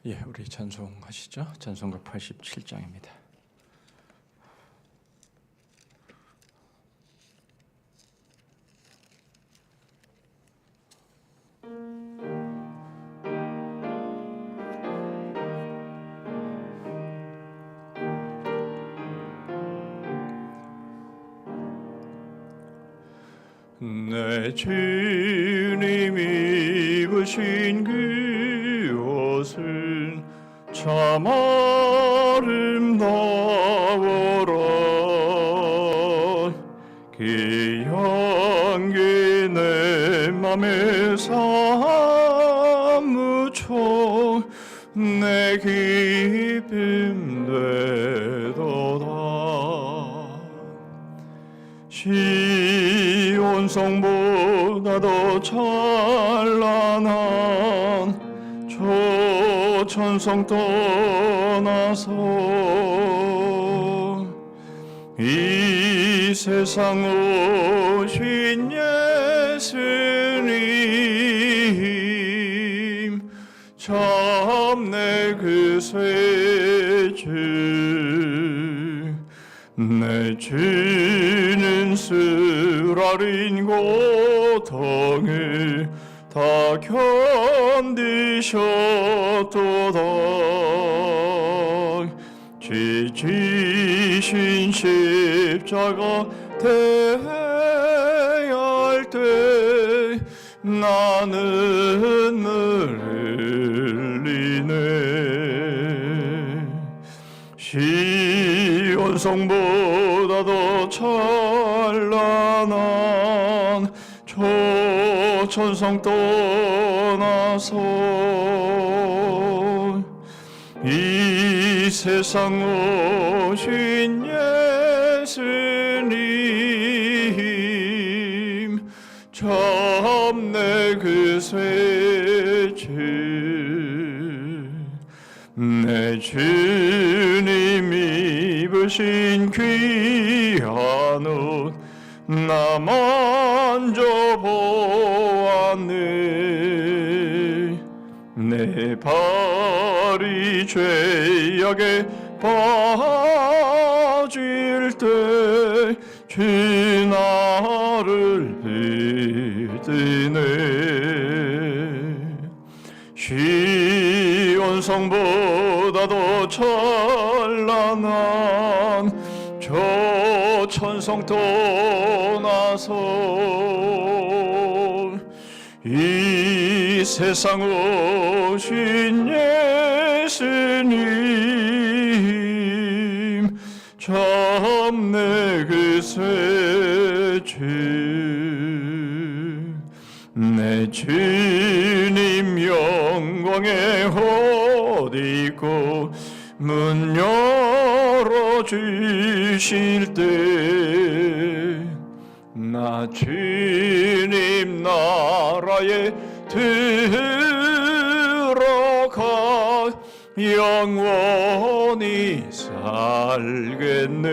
예, 우리 찬송하시죠. 찬송가 87장입니다. 내 주님이 입으신 그 옷은 참 아름다워라. 그 향기 내 맘에 사무쳐 내 기쁨 되도다. 시온 성보다 더 찬란한 저 천성 떠나서 이 세상 오신 예수님 참내 그 쇠주 내 주는 쓰라린 고통을 다 견디셨도다. 지신 십자가 대할 때 나는 눈을 흘리네. 시온 성보다 더 찬란한 저 천성 떠나서 이 세상 오신 예수님 참내 그 쇠주 내 주님이 입으신 귀한 옷 나 만져보았네. 내 발이 죄악에 빠질 때 주 나를 믿으네. 시온 성보다 더 찬란한 저 천성 떠나서 이 세상 오신 예수님 참내 그 쇠주 내 주님 영광의 옷 입고 문 열어주실 때 나 주님 나라에 들어가 영원히 살겠네.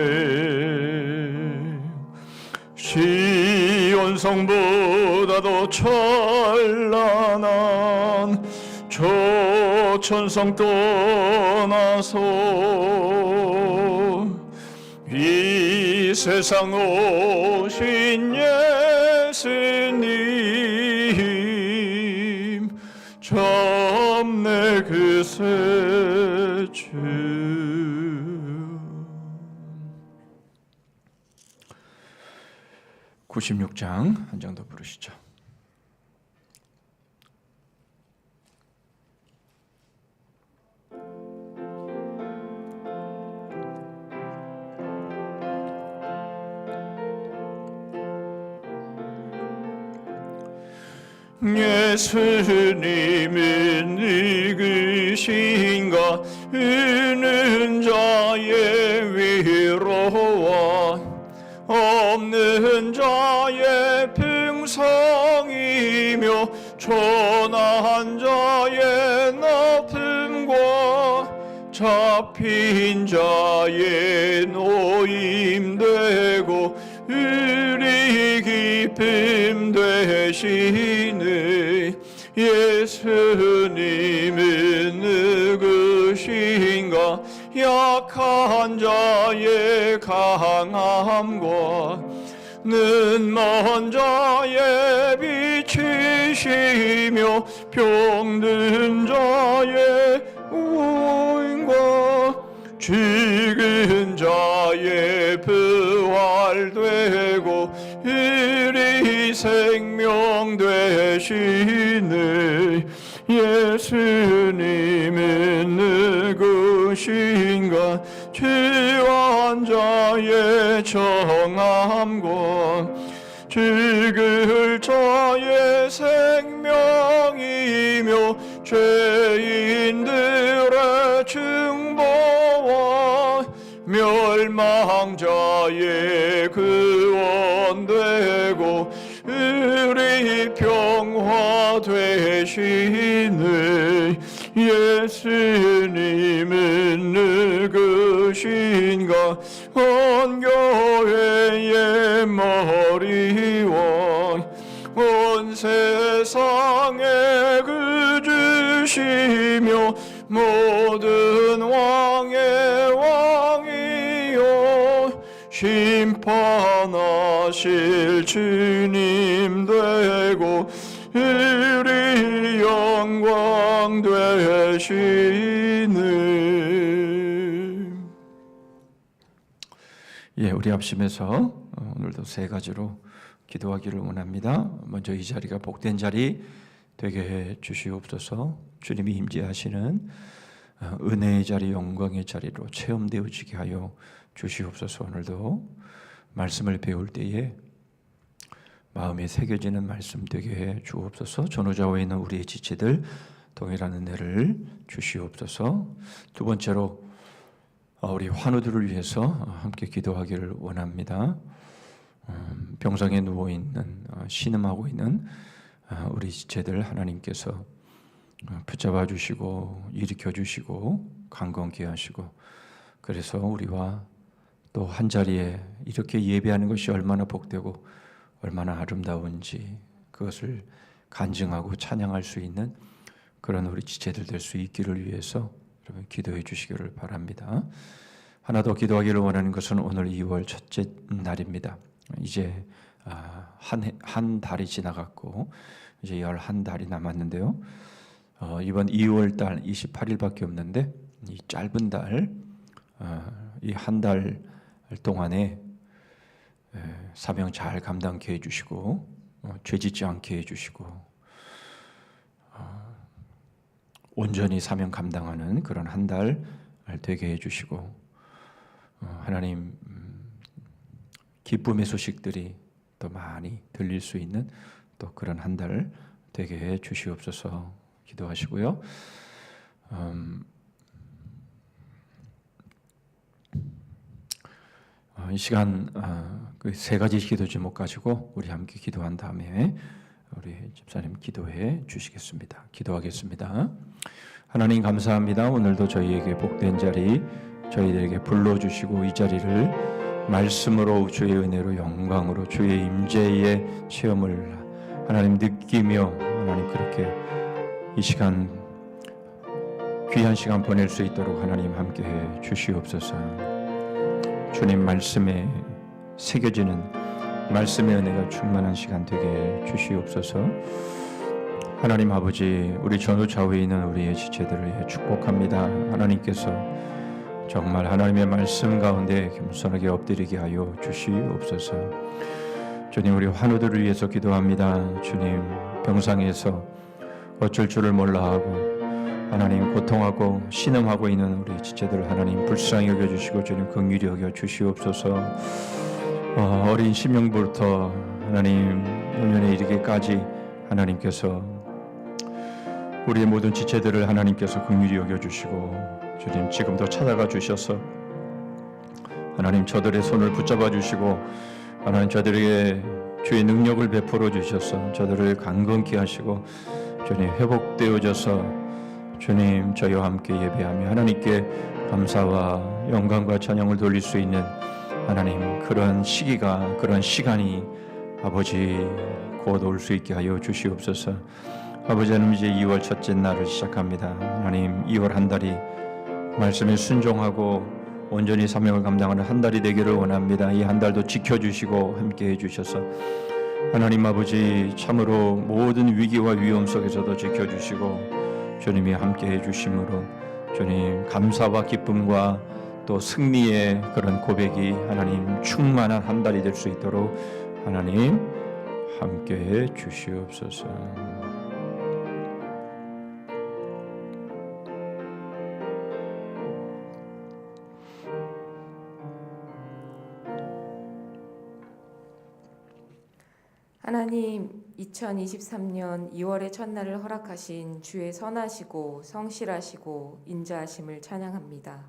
시온 성보다 더 찬란한 저 천성 떠나서 이 세상 오신 예수님 참내 그 쇠주. 96장 한 장 더 부르시죠. 예수님은 누구신가? 있는 자의 위로와 없는 자의 평상이며 초난한 자의 높음과 잡힌 자의 노임되고 우리 기쁨 되시네. 예수님은 누구 약한 자의 강함과 눈먼 자의 빛이시며 병든 자의 우인과 죽은 자의 부활되고 이리 생명 되시네. 예수님은 누구신가? 죄한 자의 정함과 죽을 자의 생명이며 죄인들의 중보와 멸망자의 구원되고 우리 평화 되시네. 예수님은 누구신가? 온 교회의 머리와 온 세상의 구주시며 모든 왕의 왕이요 심판하실 주님 되고 우리 영광 되시네. 예, 우리 합심해서 오늘도 세 가지로 기도하기를 원합니다. 먼저 이 자리가 복된 자리 되게 해 주시옵소서. 주님이 임재하시는 은혜의 자리, 영광의 자리로 체험되어지게 하여 주시옵소서. 오늘도 말씀을 배울 때에 마음에 새겨지는 말씀 되게 해 주옵소서. 전후좌우에 있는 우리의 지체들 동일한 은혜를 주시옵소서. 두 번째로 우리 환우들을 위해서 함께 기도하기를 원합니다. 병상에 누워있는 신음하고 있는 우리 지체들 하나님께서 붙잡아 주시고 일으켜 주시고 강건케 하시고, 그래서 우리와 또 한자리에 이렇게 예배하는 것이 얼마나 복되고 얼마나 아름다운지 그것을 간증하고 찬양할 수 있는 그런 우리 지체들 될 수 있기를 위해서 여러분 기도해 주시기를 바랍니다. 하나 더 기도하기를 원하는 것은 오늘 2월 첫째 날입니다. 이제 한 달이 지나갔고 이제 11달이 남았는데요. 이번 2월 달 28일밖에 없는데 이 짧은 달, 이 한 달 동안에 사명 잘 감당케 해주시고 죄짓지 않게 해주시고 온전히 사명 감당하는 그런 한 달 되게 해주시고, 하나님 기쁨의 소식들이 더 많이 들릴 수 있는 또 그런 한 달 되게 해 주시옵소서 기도하시고요. 이 시간 그 세 가지 기도 제목 가지고 우리 함께 기도한 다음에 우리 집사님 기도해 주시겠습니다. 기도하겠습니다. 하나님 감사합니다. 오늘도 저희에게 복된 자리 저희들에게 불러주시고 이 자리를 말씀으로 주의 은혜로 영광으로 주의 임재의 체험을 하나님 느끼며 하나님 그렇게 이 시간 귀한 시간 보낼 수 있도록 하나님 함께해 주시옵소서. 주님 말씀에 새겨지는 말씀의 은혜가 충만한 시간 되게 주시옵소서. 하나님 아버지, 우리 전후 좌우에 있는 우리의 지체들을 축복합니다. 하나님께서 정말 하나님의 말씀 가운데 겸손하게 엎드리게 하여 주시옵소서. 주님, 우리 환우들을 위해서 기도합니다. 주님, 병상에서 어쩔 줄을 몰라하고 하나님 고통하고 신음하고 있는 우리 지체들 하나님 불쌍히 여겨주시고 주님 긍휼히 여겨 주시옵소서. 어린 심령부터 하나님 노년에 이르기까지 하나님께서 우리의 모든 지체들을 하나님께서 긍휼히 여겨주시고 주님 지금도 찾아가 주셔서 하나님 저들의 손을 붙잡아 주시고 하나님 저들에게 주의 능력을 베풀어 주셔서 저들을 강건케 하시고 주님 회복되어져서 주님 저희와 함께 예배하며 하나님께 감사와 영광과 찬양을 돌릴 수 있는 하나님 그런 시기가 그런 시간이 아버지 곧 올 수 있게 하여 주시옵소서. 아버지 하나님 이제 2월 첫째 날을 시작합니다. 하나님 2월 한 달이 말씀에 순종하고 온전히 사명을 감당하는 한 달이 되기를 원합니다. 이 한 달도 지켜주시고 함께해 주셔서 하나님 아버지 참으로 모든 위기와 위험 속에서도 지켜주시고 주님이 함께해 주심으로 주님 감사와 기쁨과 또 승리의 그런 고백이 하나님 충만한 한 달이 될 수 있도록 하나님 함께해 주시옵소서. 하나님, 2023년 2월의 첫날을 허락하신 주의 선하시고 성실하시고 인자하심을 찬양합니다.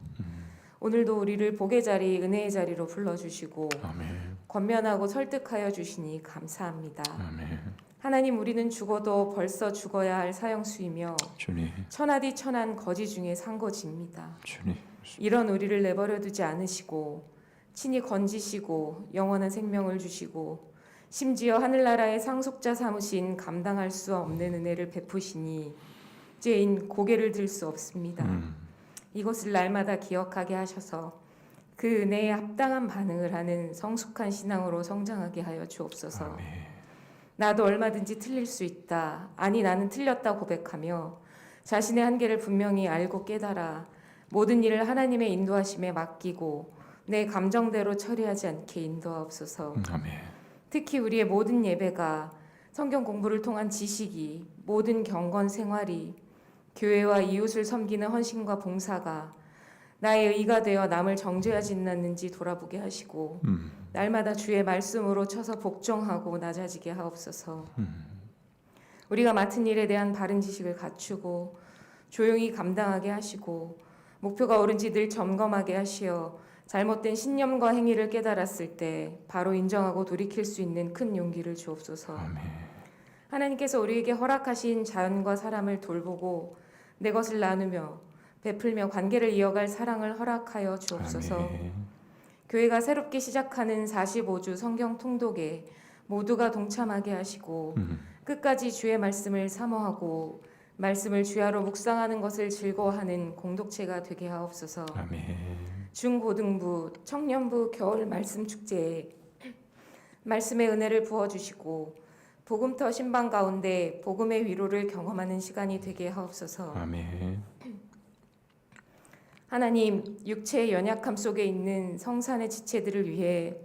오늘도 우리를 복의 자리, 은혜의 자리로 불러주시고 아멘. 권면하고 설득하여 주시니 감사합니다. 아멘. 하나님, 우리는 죽어도 벌써 죽어야 할 사형수이며 주님. 천하디 천한 거지 중에 상거지입니다. 주님. 이런 우리를 내버려 두지 않으시고 친히 건지시고 영원한 생명을 주시고 심지어 하늘나라의 상속자 삼으신 감당할 수 없는 은혜를 베푸시니 죄인 고개를 들 수 없습니다. 이것을 날마다 기억하게 하셔서 그 은혜에 합당한 반응을 하는 성숙한 신앙으로 성장하게 하여 주옵소서. 아멘. 나도 얼마든지 틀릴 수 있다. 아니 나는 틀렸다 고백하며 자신의 한계를 분명히 알고 깨달아 모든 일을 하나님의 인도하심에 맡기고 내 감정대로 처리하지 않게 인도하옵소서. 아멘. 특히 우리의 모든 예배가 성경 공부를 통한 지식이 모든 경건 생활이 교회와 이웃을 섬기는 헌신과 봉사가 나의 의가 되어 남을 정죄하지 않는지 돌아보게 하시고 날마다 주의 말씀으로 쳐서 복종하고 낮아지게 하옵소서. 우리가 맡은 일에 대한 바른 지식을 갖추고 조용히 감당하게 하시고 목표가 옳은지 늘 점검하게 하시어 잘못된 신념과 행위를 깨달았을 때 바로 인정하고 돌이킬 수 있는 큰 용기를 주옵소서. 아멘. 하나님께서 우리에게 허락하신 자연과 사람을 돌보고 내 것을 나누며 베풀며 관계를 이어갈 사랑을 허락하여 주옵소서. 아멘. 교회가 새롭게 시작하는 45주 성경 통독에 모두가 동참하게 하시고 끝까지 주의 말씀을 사모하고 말씀을 주야로 묵상하는 것을 즐거워하는 공동체가 되게 하옵소서. 아멘. 중고등부, 청년부 겨울 말씀 축제에 말씀의 은혜를 부어주시고 복음터 신방 가운데 복음의 위로를 경험하는 시간이 되게 하옵소서. 아멘. 하나님, 육체의 연약함 속에 있는 성산의 지체들을 위해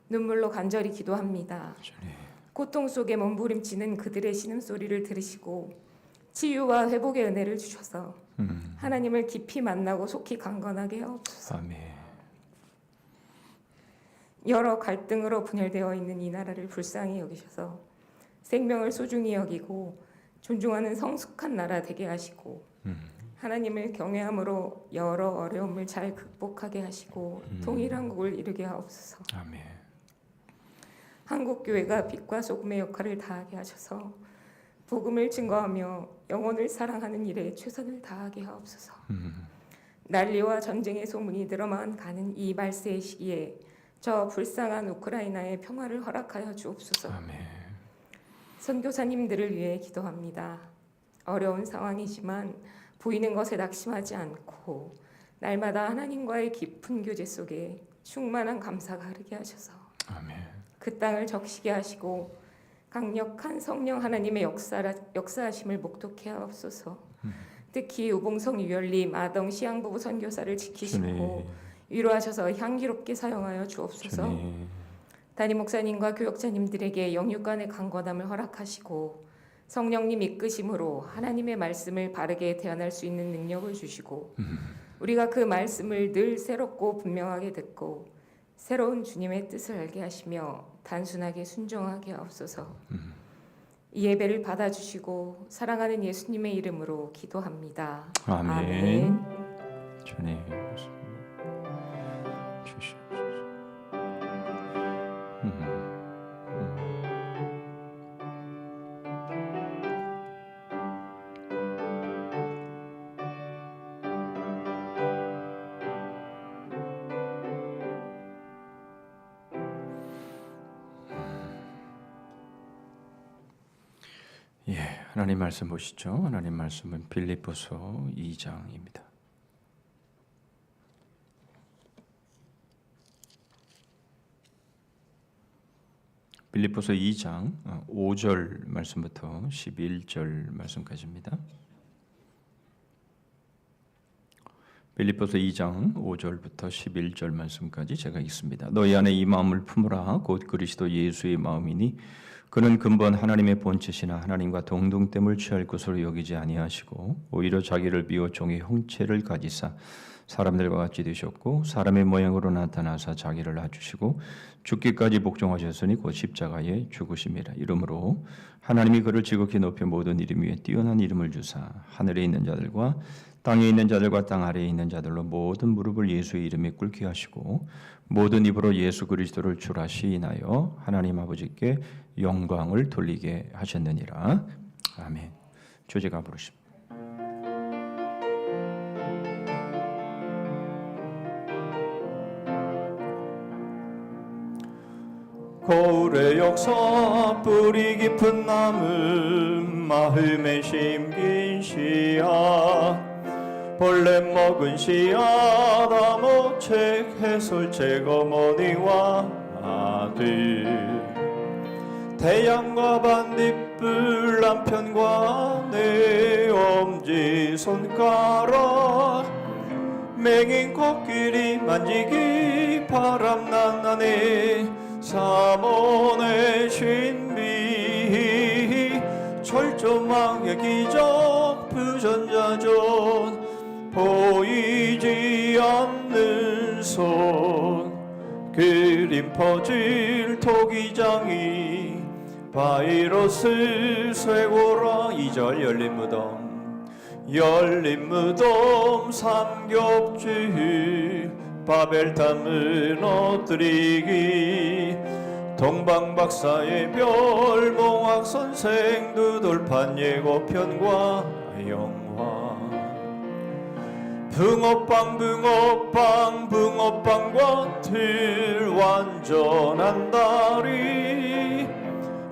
눈물로 간절히 기도합니다. 주님. 고통 속에 몸부림치는 그들의 신음소리를 들으시고 치유와 회복의 은혜를 주셔서 하나님을 깊이 만나고 속히 강건하게 하옵소서. 아멘. 여러 갈등으로 분열되어 있는 이 나라를 불쌍히 여기셔서 생명을 소중히 여기고 존중하는 성숙한 나라 되게 하시고 하나님을 경외함으로 여러 어려움을 잘 극복하게 하시고 통일한국을 이루게 하옵소서. 아멘. 한국교회가 빛과 소금의 역할을 다하게 하셔서 복음을 증거하며 영혼을 사랑하는 일에 최선을 다하게 하옵소서. 난리와 전쟁의 소문이 늘어만 가는 이 말세의 시기에 저 불쌍한 우크라이나의 평화를 허락하여 주옵소서. 아멘. 선교사님들을 위해 기도합니다. 어려운 상황이지만 보이는 것에 낙심하지 않고 날마다 하나님과의 깊은 교제 속에 충만한 감사가 흐르게 하셔서 아멘. 그 땅을 적시게 하시고 강력한 성령 하나님의 역사하심을 목독해 하옵소서. 특히 우봉성 유열님 아동 시향부부 선교사를 지키시고 주님. 위로하셔서 향기롭게 사용하여 주옵소서. 주님. 담임 목사님과 교역자님들에게 영육간의 강건함을 허락하시고 성령님 이끄심으로 하나님의 말씀을 바르게 대언할 수 있는 능력을 주시고 우리가 그 말씀을 늘 새롭고 분명하게 듣고 새로운 주님의 뜻을 알게 하시며 단순하게 순종하게 하옵소서. 이 예배를 받아주시고 사랑하는 예수님의 이름으로 기도합니다. 아멘. 주님 주시옵소서. 예, 하나님 말씀 보시죠. 하나님 말씀은 빌립보서 2장입니다. 빌립보서 2장 5절 말씀부터 11절 말씀까지입니다. 빌립보서 2장 5절부터 11절 말씀까지 제가 읽습니다. 너희 안에 이 마음을 품으라. 곧 그리스도 예수의 마음이니 그는 근본 하나님의 본체시나 하나님과 동등됨을 취할 것으로 여기지 아니하시고 오히려 자기를 비워 종의 형체를 가지사 사람들과 같이 되셨고 사람의 모양으로 나타나사 자기를 낮추시고 죽기까지 복종하셨으니 곧 십자가에 죽으심이라. 이러므로 하나님이 그를 지극히 높여 모든 이름 위에 뛰어난 이름을 주사 하늘에 있는 자들과 땅에 있는 자들과 땅 아래에 있는 자들로 모든 무릎을 예수의 이름에 꿇게 하시고 모든 입으로 예수 그리스도를 주라 시인하여 하나님 아버지께 영광을 돌리게 하셨느니라. 아멘. 주제가 부르십니다. 거울의 역사 뿌리 깊은 나무 마음에 심긴 씨앗 벌레 먹은 씨앗 암호책 해설책 어머니와 아들 태양과 반딧불 남편과 내 엄지손가락 맹인 코끼리 만지기 바람난 아내 삼원의 신비 철조망의 기적 부전자전 보이지 않는 손 그림 퍼즐 토기장이 바이러스 쇠고라 2절 열린 무덤 삼겹줄 바벨탑 무너뜨리기 동방박사의 별 몽학선생 두돌판 예고편과 영화 붕어빵과 들 완전한 다리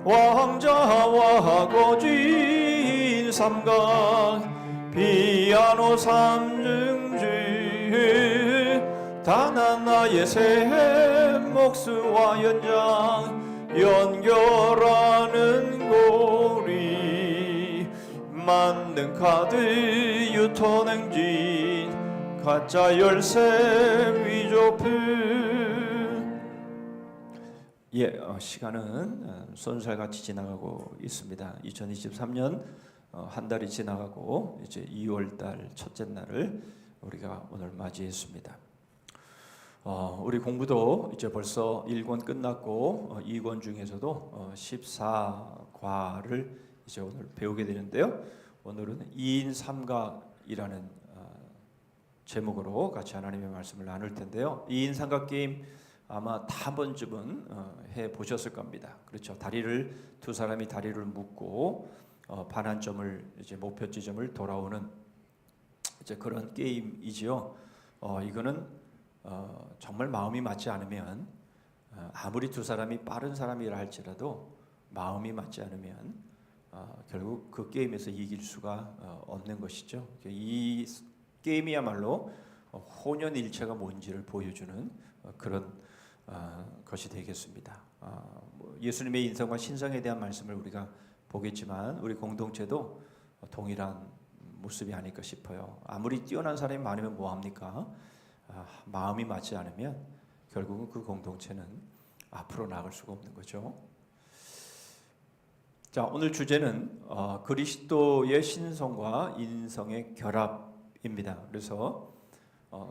왕자와 거진 삼각 피아노 삼중주 단 하나의 새 목수와 연장 연결하는 고리 만능 카드 유턴행진 가짜 열쇠 위조품. 시간은 쏜살같이 지나가고 있습니다. 2023년 한 달이 지나가고 이제 2월달 첫째 날을 우리가 오늘 맞이했습니다. 우리 공부도 이제 벌써 1권 끝났고 2권 중에서도 14과를 이제 오늘 배우게 되는데요. 오늘은 2인 삼각이라는 제목으로 같이 하나님의 말씀을 나눌 텐데요. 2인 삼각 게임 아마 다 한 번쯤은 해 보셨을 겁니다. 그렇죠? 두 사람이 다리를 묶고 반환점을 이제 목표 지점을 돌아오는 이제 그런 게임이지요. 이거는 정말 마음이 맞지 않으면 아무리 두 사람이 빠른 사람이라 할지라도 마음이 맞지 않으면 결국 그 게임에서 이길 수가 없는 것이죠. 이 게임이야말로 혼연일체가 뭔지를 보여주는 그런 것이 되겠습니다. 예수님의 인성과 신성에 대한 말씀을 우리가 보겠지만 우리 공동체도 동일한 모습이 아닐까 싶어요. 아무리 뛰어난 사람이 많으면 뭐합니까? 마음이 맞지 않으면 결국은 그 공동체는 앞으로 나갈 수가 없는 거죠. 자, 오늘 주제는 그리스도의 신성과 인성의 결합입니다. 그래서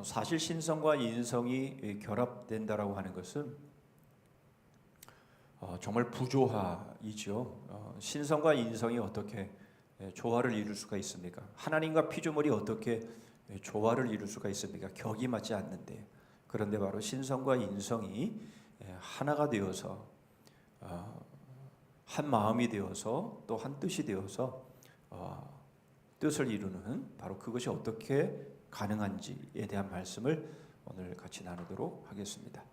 사실 신성과 인성이 결합된다라고 하는 것은 정말 부조화이죠. 신성과 인성이 어떻게 조화를 이룰 수가 있습니까? 하나님과 피조물이 어떻게 조화를 이룰 수가 있습니까? 격이 맞지 않는데. 그런데 바로 신성과 인성이 하나가 되어서 한 마음이 되어서 또 한 뜻이 되어서 뜻을 이루는 바로 그것이 어떻게 가능한지에 대한 말씀을 오늘 같이 나누도록 하겠습니다.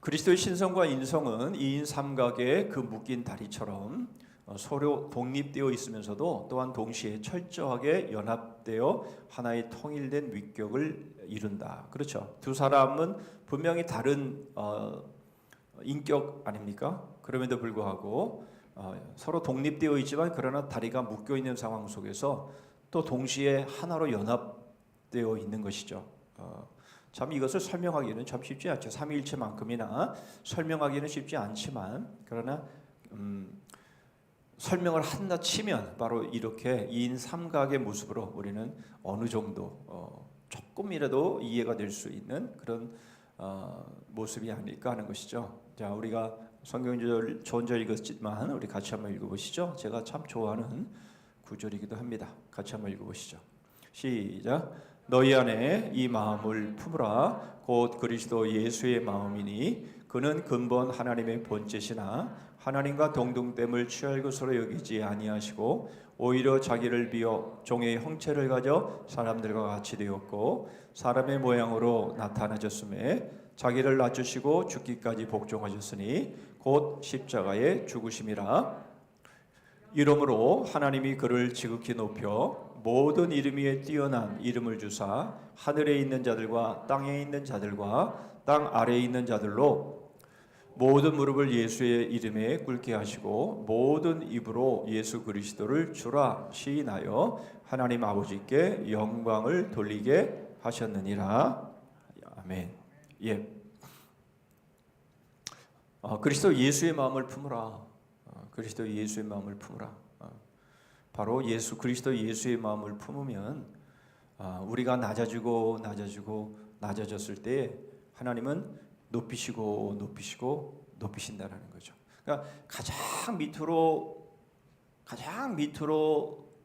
그리스도의 신성과 인성은 2인 삼각의 그 묶인 다리처럼 서로 독립되어 있으면서도 또한 동시에 철저하게 연합되어 하나의 통일된 위격을 이룬다. 그렇죠. 두 사람은 분명히 다른 인격 아닙니까? 그럼에도 불구하고 서로 독립되어 있지만 그러나 다리가 묶여 있는 상황 속에서 또 동시에 하나로 연합되어 있는 것이죠. 참 이것을 설명하기는 참 쉽지 않죠. 삼위일체만큼이나 설명하기는 쉽지 않지만 그러나 설명을 한다 치면 바로 이렇게 2인 3각의 모습으로 우리는 어느 정도 조금이라도 이해가 될 수 있는 그런 모습이 아닐까 하는 것이죠. 자, 우리가 성경절 좋은 절 읽었지만 우리 같이 한번 읽어보시죠. 제가 참 좋아하는 구절이기도 합니다. 같이 한번 읽어보시죠. 시작. 너희 안에 이 마음을 품으라. 곧 그리스도 예수의 마음이니 그는 근본 하나님의 본체시나 하나님과 동등됨을 취할 것으로 여기지 아니하시고 오히려 자기를 비어 종의 형체를 가져 사람들과 같이 되었고 사람의 모양으로 나타나셨음에 자기를 낮추시고 죽기까지 복종하셨으니 곧 십자가의 죽으심이라. 이러므로 하나님이 그를 지극히 높여 모든 이름 위에 뛰어난 이름을 주사 하늘에 있는 자들과 땅에 있는 자들과 땅 아래에 있는 자들로 모든 무릎을 예수의 이름에 꿇게 하시고 모든 입으로 예수 그리스도를 주라 시인하여 하나님 아버지께 영광을 돌리게 하셨느니라. 아멘. 예. 그리스도 예수의 마음을 품으라. 그리스도 예수의 마음을 품으라. 바로 예수 그리스도 예수의 마음을 품으면 우리가 낮아졌을 때 하나님은 높이신다라는 거죠. 그러니까 가장 밑으로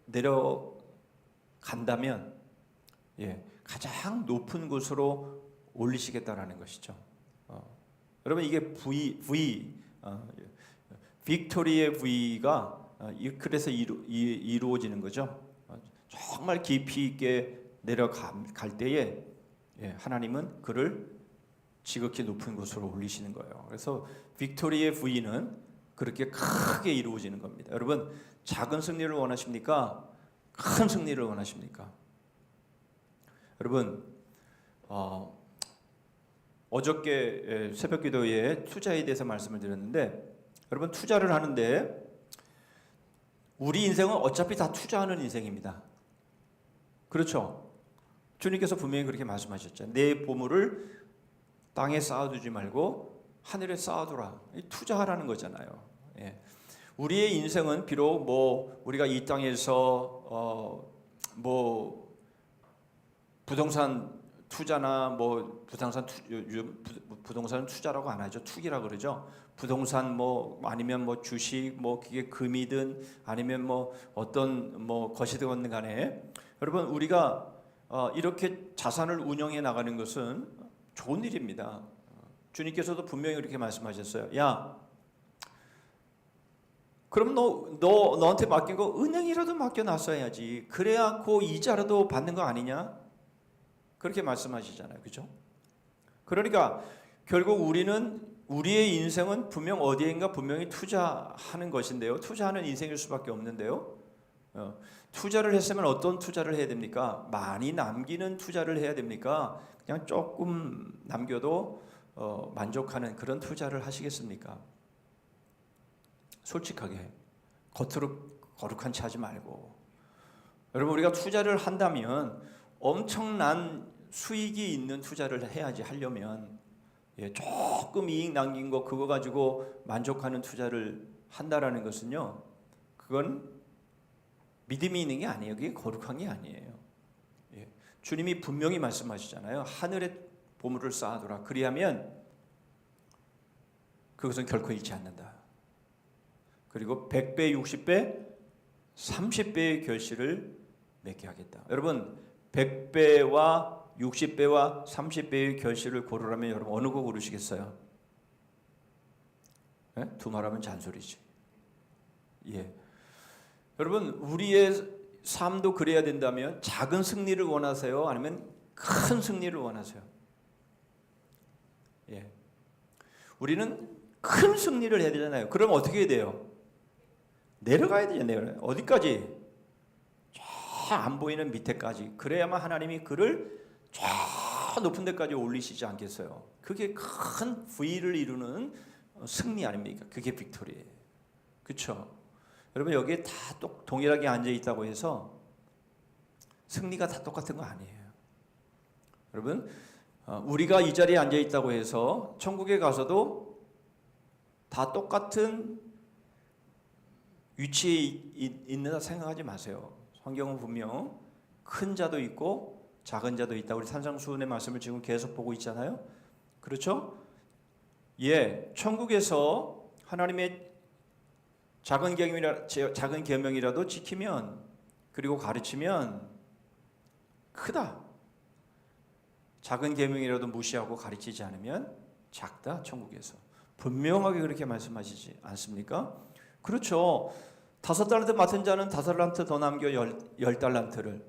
내려간다면 가장 높은 곳으로 올리시겠다라는 것이죠. 여러분 이게 빅토리의 V가 그래서 이루어지는 거죠. 정말 깊이 있게 내려갈 때에 하나님은 그를 지극히 높은 곳으로 올리시는 거예요. 그래서 빅토리의 V는 그렇게 크게 이루어지는 겁니다. 여러분 작은 승리를 원하십니까? 큰 승리를 원하십니까? 여러분 어저께 새벽기도에 투자에 대해서 말씀을 드렸는데 여러분 투자를 하는데 우리 인생은 어차피 다 투자하는 인생입니다. 그렇죠? 주님께서 분명히 그렇게 말씀하셨죠. 내 보물을 땅에 쌓아두지 말고 하늘에 쌓아두라. 투자하라는 거잖아요. 우리의 인생은 비록 우리가 이 땅에서 부동산 투자나 부동산 투자라고 안 하죠. 투기라고 그러죠. 부동산 아니면 주식 그게 금이든 아니면 어떤 것이든 간에 여러분 우리가 이렇게 자산을 운영해 나가는 것은 좋은 일입니다. 주님께서도 분명히 그렇게 말씀하셨어요. 야, 그럼 너한테 맡긴 거 은행이라도 맡겨놨어야지. 그래야 그 이자라도 받는 거 아니냐? 그렇게 말씀하시잖아요. 그죠? 그러니까 결국 우리의 인생은 분명 어디인가 분명히 투자하는 것인데요. 투자하는 인생일 수밖에 없는데요. 투자를 했으면 어떤 투자를 해야 됩니까? 많이 남기는 투자를 해야 됩니까? 그냥 조금 남겨도 만족하는 그런 투자를 하시겠습니까? 솔직하게 겉으로 거룩한 체 하지 말고 여러분 우리가 투자를 한다면 엄청난 수익이 있는 투자를 해야지 하려면 조금 이익 남긴 거 그거 가지고 만족하는 투자를 한다라는 것은요 그건 믿음이 있는 게 아니에요. 그게 거룩한 게 아니에요. 주님이 분명히 말씀하시잖아요. 하늘에 보물을 쌓아두라. 그리하면 그것은 결코 잃지 않는다. 그리고 100배, 60배, 30배의 결실을 맺게 하겠다. 여러분 100배와 60배와 30배의 결실을 고르라면 여러분 어느 거 고르시겠어요? 두말하면 잔소리지. 여러분 우리의 삶도 그래야 된다면 작은 승리를 원하세요? 아니면 큰 승리를 원하세요? 우리는 큰 승리를 해야 되잖아요. 그럼 어떻게 해야 돼요? 내려가야 되잖아요. 어디까지? 저 안 보이는 밑에까지. 그래야만 하나님이 그를 저 높은 데까지 올리시지 않겠어요. 그게 큰 V를 이루는 승리 아닙니까? 그게 빅토리예요. 그렇죠? 여러분 여기에 다 동일하게 앉아 있다고 해서 승리가 다 똑같은 거 아니에요. 여러분 우리가 이 자리에 앉아 있다고 해서 천국에 가서도 다 똑같은 위치에 있는다 생각하지 마세요. 성경은 분명 큰 자도 있고 작은 자도 있다. 우리 산상수훈의 말씀을 지금 계속 보고 있잖아요. 그렇죠? 예, 천국에서 하나님의 작은 계명이라도 지키면 그리고 가르치면 크다. 작은 계명이라도 무시하고 가르치지 않으면 작다. 천국에서 분명하게 그렇게 말씀하시지 않습니까? 그렇죠. 5달란트 맡은 자는 5달란트 더 남겨 10달란트를.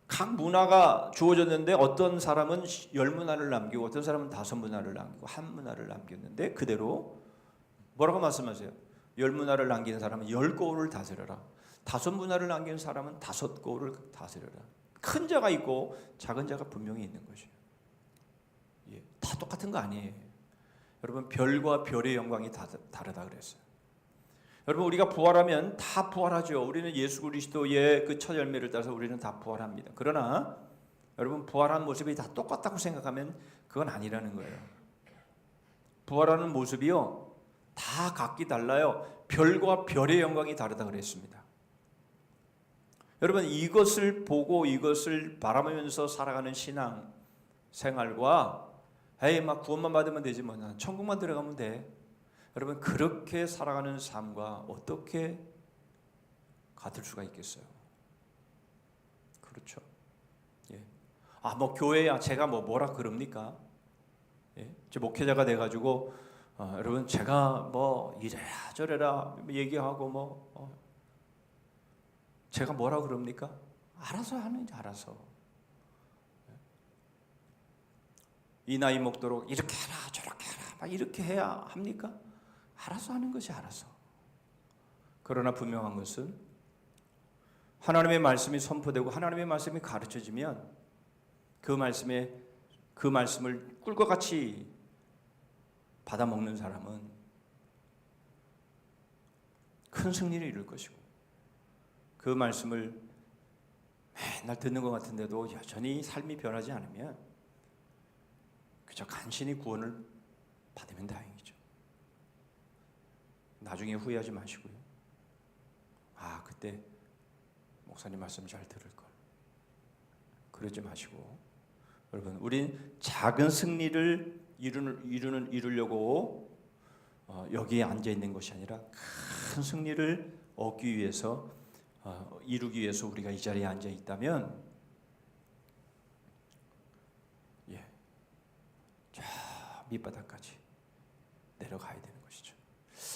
각 문화가 주어졌는데 어떤 사람은 10문화를 남기고 어떤 사람은 5문화를 남기고 1문화를 남겼는데 그대로 뭐라고 말씀하세요? 10문화를 남기는 사람은 10고을을 다스려라. 5문화를 남기는 사람은 5고을을 다스려라. 큰 자가 있고 작은 자가 분명히 있는 것이에요. 예, 다 똑같은 거 아니에요. 여러분 별과 별의 영광이 다 다르다 그랬어요. 여러분 우리가 부활하면 다 부활하죠. 우리는 예수 그리스도의 그 첫 열매를 따라서 우리는 다 부활합니다. 그러나 여러분 부활한 모습이 다 똑같다고 생각하면 그건 아니라는 거예요. 부활하는 모습이요 다 각기 달라요. 별과 별의 영광이 다르다 그랬습니다. 여러분 이것을 보고 이것을 바라보면서 살아가는 신앙 생활과 에이 막 구원만 받으면 되지 뭐 난 천국만 들어가면 돼. 여러분 그렇게 살아가는 삶과 어떻게 같을 수가 있겠어요? 그렇죠. 예. 뭐 교회야 제가 뭐라 그럽니까? 예. 제 목회자가 돼가지고 여러분 제가 뭐 이래라 저래라 얘기하고 제가 뭐라 그럽니까? 알아서 하는지 알아서. 이 나이 먹도록 이렇게 해라 저렇게 해라 막 이렇게 해야 합니까? 알아서 하는 것이 알아서. 그러나 분명한 것은 하나님의 말씀이 선포되고 하나님의 말씀이 가르쳐지면 그 말씀을 꿀과 같이 받아먹는 사람은 큰 승리를 이룰 것이고 그 말씀을 맨날 듣는 것 같은데도 여전히 삶이 변하지 않으면 그저 간신히 구원을 받으면 다행이죠. 나중에 후회하지 마시고요. 그때 목사님 말씀 잘 들을 걸. 그러지 마시고 여러분 우린 작은 승리를 이루려고 여기에 앉아 있는 것이 아니라 큰 승리를 얻기 위해서 이루기 위해서 우리가 이 자리에 앉아 있다면 저 밑바닥까지 내려가야 되는 것이죠.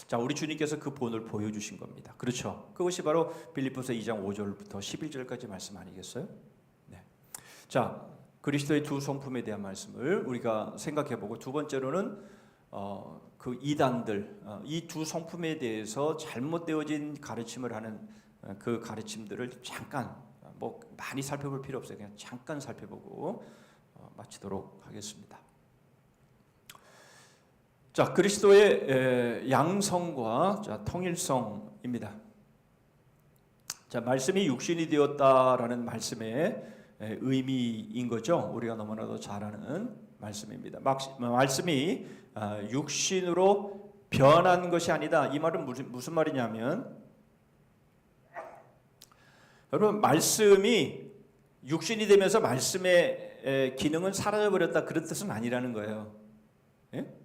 자, 우리 주님께서 그 본을 보여주신 겁니다. 그렇죠? 그것이 바로 빌립보서 2장 5절부터 11절까지 말씀 아니겠어요? 네. 자, 그리스도의 두 성품에 대한 말씀을 우리가 생각해보고 두 번째로는 그 이단들 이 두 성품에 대해서 잘못되어진 가르침을 하는 그 가르침들을 잠깐 많이 살펴볼 필요 없어요. 그냥 잠깐 살펴보고 마치도록 하겠습니다. 자, 그리스도의 양성과 통일성입니다. 자, 말씀이 육신이 되었다라는 말씀의 의미인 거죠. 우리가 너무나도 잘 아는 말씀입니다. 말씀이 육신으로 변한 것이 아니다. 이 말은 무슨 말이냐면 여러분 말씀이 육신이 되면서 말씀의 기능은 사라져버렸다 그런 뜻은 아니라는 거예요. 예?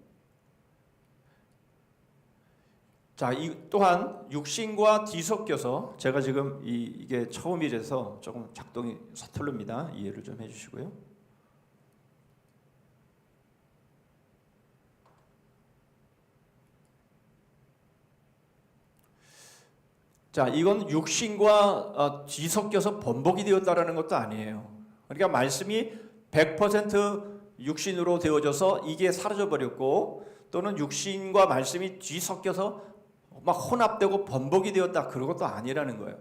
자, 또한 육신과 뒤섞여서 제가 지금 이게 처음이라서 조금 작동이 서툴릅니다. 이해를 좀 해주시고요. 자, 이건 육신과 뒤섞여서 번복이 되었다라는 것도 아니에요. 그러니까 말씀이 100% 육신으로 되어져서 이게 사라져 버렸고 또는 육신과 말씀이 뒤섞여서 막 혼합되고 번복이 되었다 그런 것도 아니라는 거예요.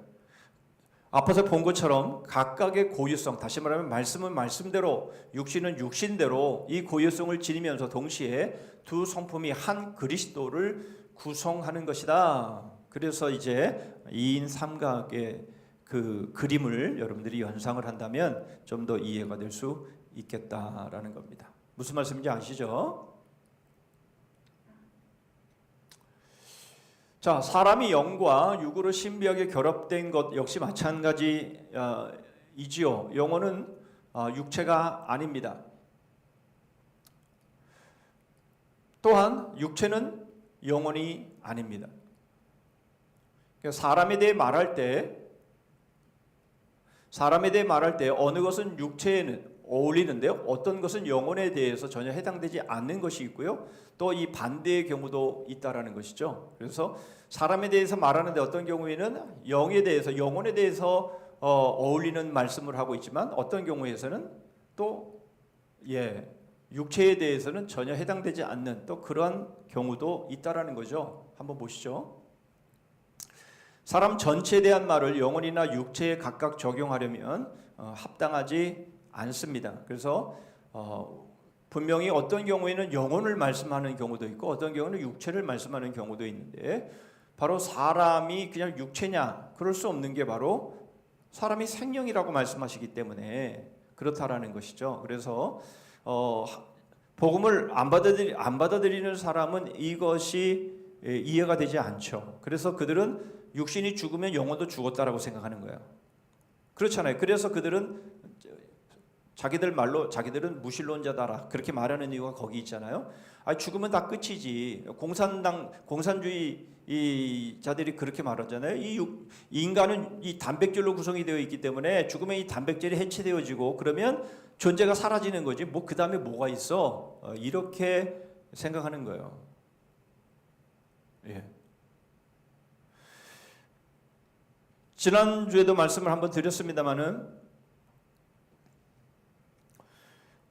앞에서 본 것처럼 각각의 고유성, 다시 말하면 말씀은 말씀대로, 육신은 육신대로 이 고유성을 지니면서 동시에 두 성품이 한 그리스도를 구성하는 것이다. 그래서 이제 2인 삼각의 그 그림을 여러분들이 연상을 한다면 좀 더 이해가 될 수 있겠다라는 겁니다. 무슨 말씀인지 아시죠? 자, 사람이 영과 육으로 신비하게 결합된 것 역시 마찬가지이지요. 영혼은 육체가 아닙니다. 또한 육체는 영혼이 아닙니다. 사람에 대해 말할 때 어느 것은 육체에는 어울리는데요, 어떤 것은 영혼에 대해서 전혀 해당되지 않는 것이 있고요, 또 이 반대의 경우도 있다라는 것이죠. 그래서 사람에 대해서 말하는데 어떤 경우에는 영에 대해서, 영혼에 대해서 어울리는 말씀을 하고 있지만 어떤 경우에서는 또 육체에 대해서는 전혀 해당되지 않는 또 그러한 경우도 있다라는 거죠. 한번 보시죠. 사람 전체에 대한 말을 영혼이나 육체에 각각 적용하려면 합당하지 않습니다. 그래서 분명히 어떤 경우에는 영혼을 말씀하는 경우도 있고 어떤 경우는 육체를 말씀하는 경우도 있는데, 바로 사람이 그냥 육체냐, 그럴 수 없는 게 바로 사람이 생명이라고 말씀하시기 때문에 그렇다라는 것이죠. 그래서 복음을 안 받아들이는 사람은 이것이 이해가 되지 않죠. 그래서 그들은 육신이 죽으면 영혼도 죽었다라고 생각하는 거예요. 그렇잖아요. 그래서 그들은 자기들 말로 자기들은 무신론자다라 그렇게 말하는 이유가 거기 있잖아요. 죽으면 다 끝이지. 공산주의자들이 그렇게 말하잖아요. 이 인간은 이 단백질로 구성이 되어 있기 때문에 죽으면 이 단백질이 해체되어지고 그러면 존재가 사라지는 거지. 뭐 그 다음에 뭐가 있어? 이렇게 생각하는 거예요. 예. 지난주에도 말씀을 한번 드렸습니다마는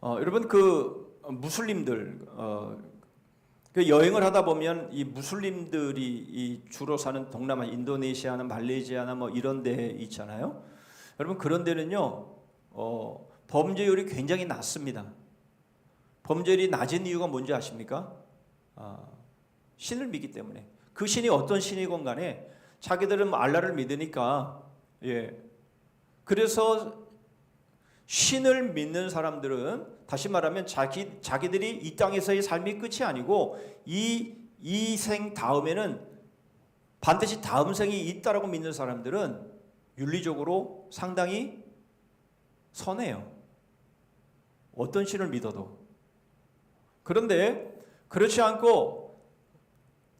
여러분 그 무슬림들 그 여행을 하다 보면 이 무슬림들이 이 주로 사는 동남아, 인도네시아나 말레이시아나 뭐 이런 데 있잖아요. 여러분 그런 데는요 범죄율이 굉장히 낮습니다. 범죄율이 낮은 이유가 뭔지 아십니까? 신을 믿기 때문에. 그 신이 어떤 신이건 간에 자기들은 알라를 믿으니까 그래서 신을 믿는 사람들은 다시 말하면 자기들이 이 땅에서의 삶이 끝이 아니고 이 생 다음에는 반드시 다음 생이 있다라고 믿는 사람들은 윤리적으로 상당히 선해요. 어떤 신을 믿어도. 그런데 그렇지 않고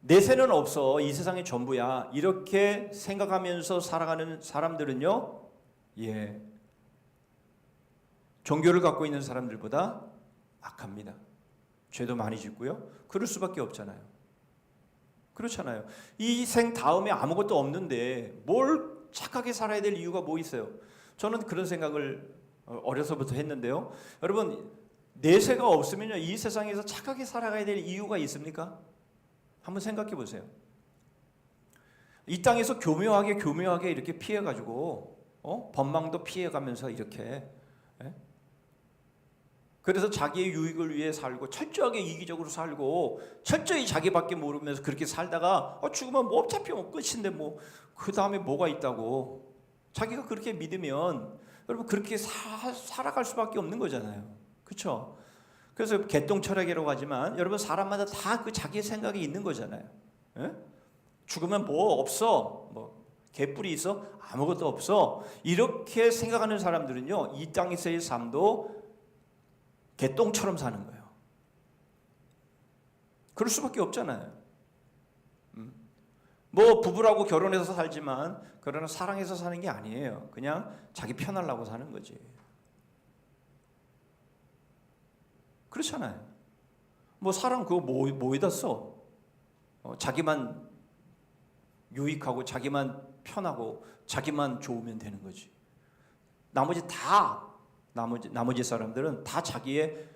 내세는 없어, 이 세상이 전부야, 이렇게 생각하면서 살아가는 사람들은요 종교를 갖고 있는 사람들보다 악합니다. 죄도 많이 짓고요. 그럴 수밖에 없잖아요. 그렇잖아요. 이 생 다음에 아무것도 없는데 뭘 착하게 살아야 될 이유가 뭐 있어요? 저는 그런 생각을 어려서부터 했는데요. 여러분 내세가 없으면요 이 세상에서 착하게 살아가야 될 이유가 있습니까? 한번 생각해 보세요. 이 땅에서 교묘하게 이렇게 피해가지고 법망도 피해가면서 이렇게 그래서 자기의 유익을 위해 살고 철저하게 이기적으로 살고 철저히 자기밖에 모르면서 그렇게 살다가 죽으면 뭐 어차피 끝인데 뭐 그 다음에 뭐가 있다고 자기가 그렇게 믿으면 여러분 그렇게 살아갈 수밖에 없는 거잖아요. 그렇죠? 그래서 개똥 철학이라고 하지만 여러분 사람마다 다 그 자기의 생각이 있는 거잖아요. 죽으면 뭐 없어, 뭐 개뿔이 있어, 아무것도 없어, 이렇게 생각하는 사람들은요 이 땅에서의 삶도 개똥처럼 사는 거예요. 그럴 수밖에 없잖아요. 뭐 부부라고 결혼해서 살지만 그러나 사랑해서 사는 게 아니에요. 그냥 자기 편하려고 사는 거지. 그렇잖아요. 뭐 사랑 그거 뭐에다 써? 자기만 유익하고 자기만 편하고 자기만 좋으면 되는 거지. 나머지 사람들은 다 자기의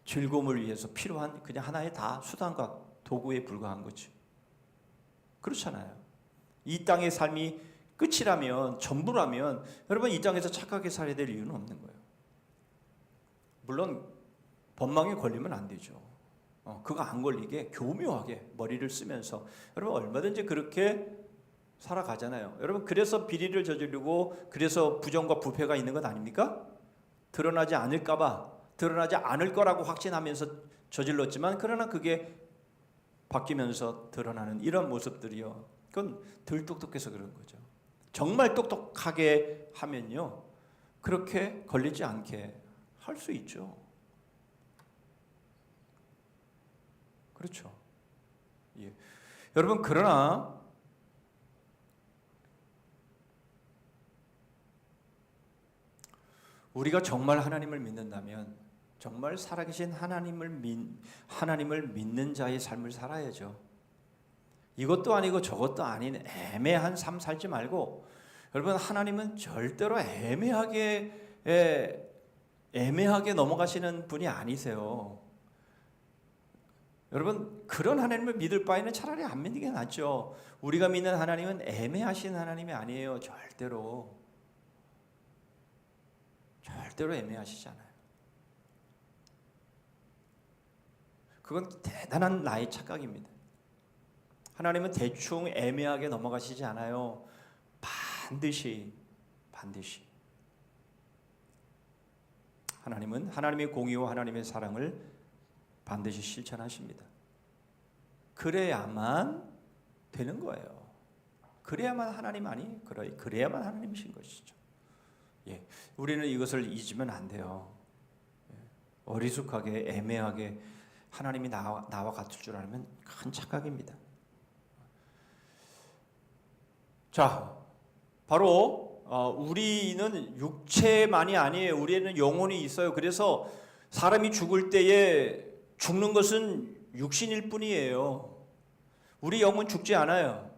즐거움을 위해서 필요한 그냥 하나의 다 수단과 도구에 불과한 거지. 그렇잖아요. 이 땅의 삶이 끝이라면, 전부라면 여러분 이 땅에서 착하게 살아야 될 이유는 없는 거예요. 물론 법망에 걸리면 안 되죠. 그거 안 걸리게 교묘하게 머리를 쓰면서 여러분 얼마든지 그렇게 살아가잖아요. 여러분 그래서 비리를 저지르고 그래서 부정과 부패가 있는 것 아닙니까? 드러나지 않을까봐, 드러나지 않을 거라고 확신하면서 저질렀지만 그러나 그게 바뀌면서 드러나는 이런 모습들이요. 그건 덜 똑똑해서 그런 거죠. 정말 똑똑하게 하면요, 그렇게 걸리지 않게 할 수 있죠. 그렇죠. 예. 여러분 그러나 우리가 정말 하나님을 믿는다면 정말 살아계신 하나님을 믿는 자의 삶을 살아야죠. 이것도 아니고 저것도 아닌 애매한 삶 살지 말고 여러분 하나님은 절대로 애매하게 넘어가시는 분이 아니세요. 여러분 그런 하나님을 믿을 바에는 차라리 안 믿는 게 낫죠. 우리가 믿는 하나님은 애매하신 하나님이 아니에요. 절대로 애매하시잖아요. 그건 대단한 나의 착각입니다. 하나님은 대충 애매하게 넘어가시지 않아요. 반드시 하나님은 하나님의 공의와 하나님의 사랑을 반드시 실천하십니다. 그래야만 되는 거예요. 그래야만 그래야만 하나님이신 것이죠. 예, 우리는 이것을 잊으면 안 돼요. 어리숙하게 애매하게 하나님이 나와 같을 줄 알면 큰 착각입니다. 자, 바로 우리는 육체만이 아니에요. 우리에는 영혼이 있어요. 그래서 사람이 죽을 때에 죽는 것은 육신일 뿐이에요. 우리 영혼 죽지 않아요.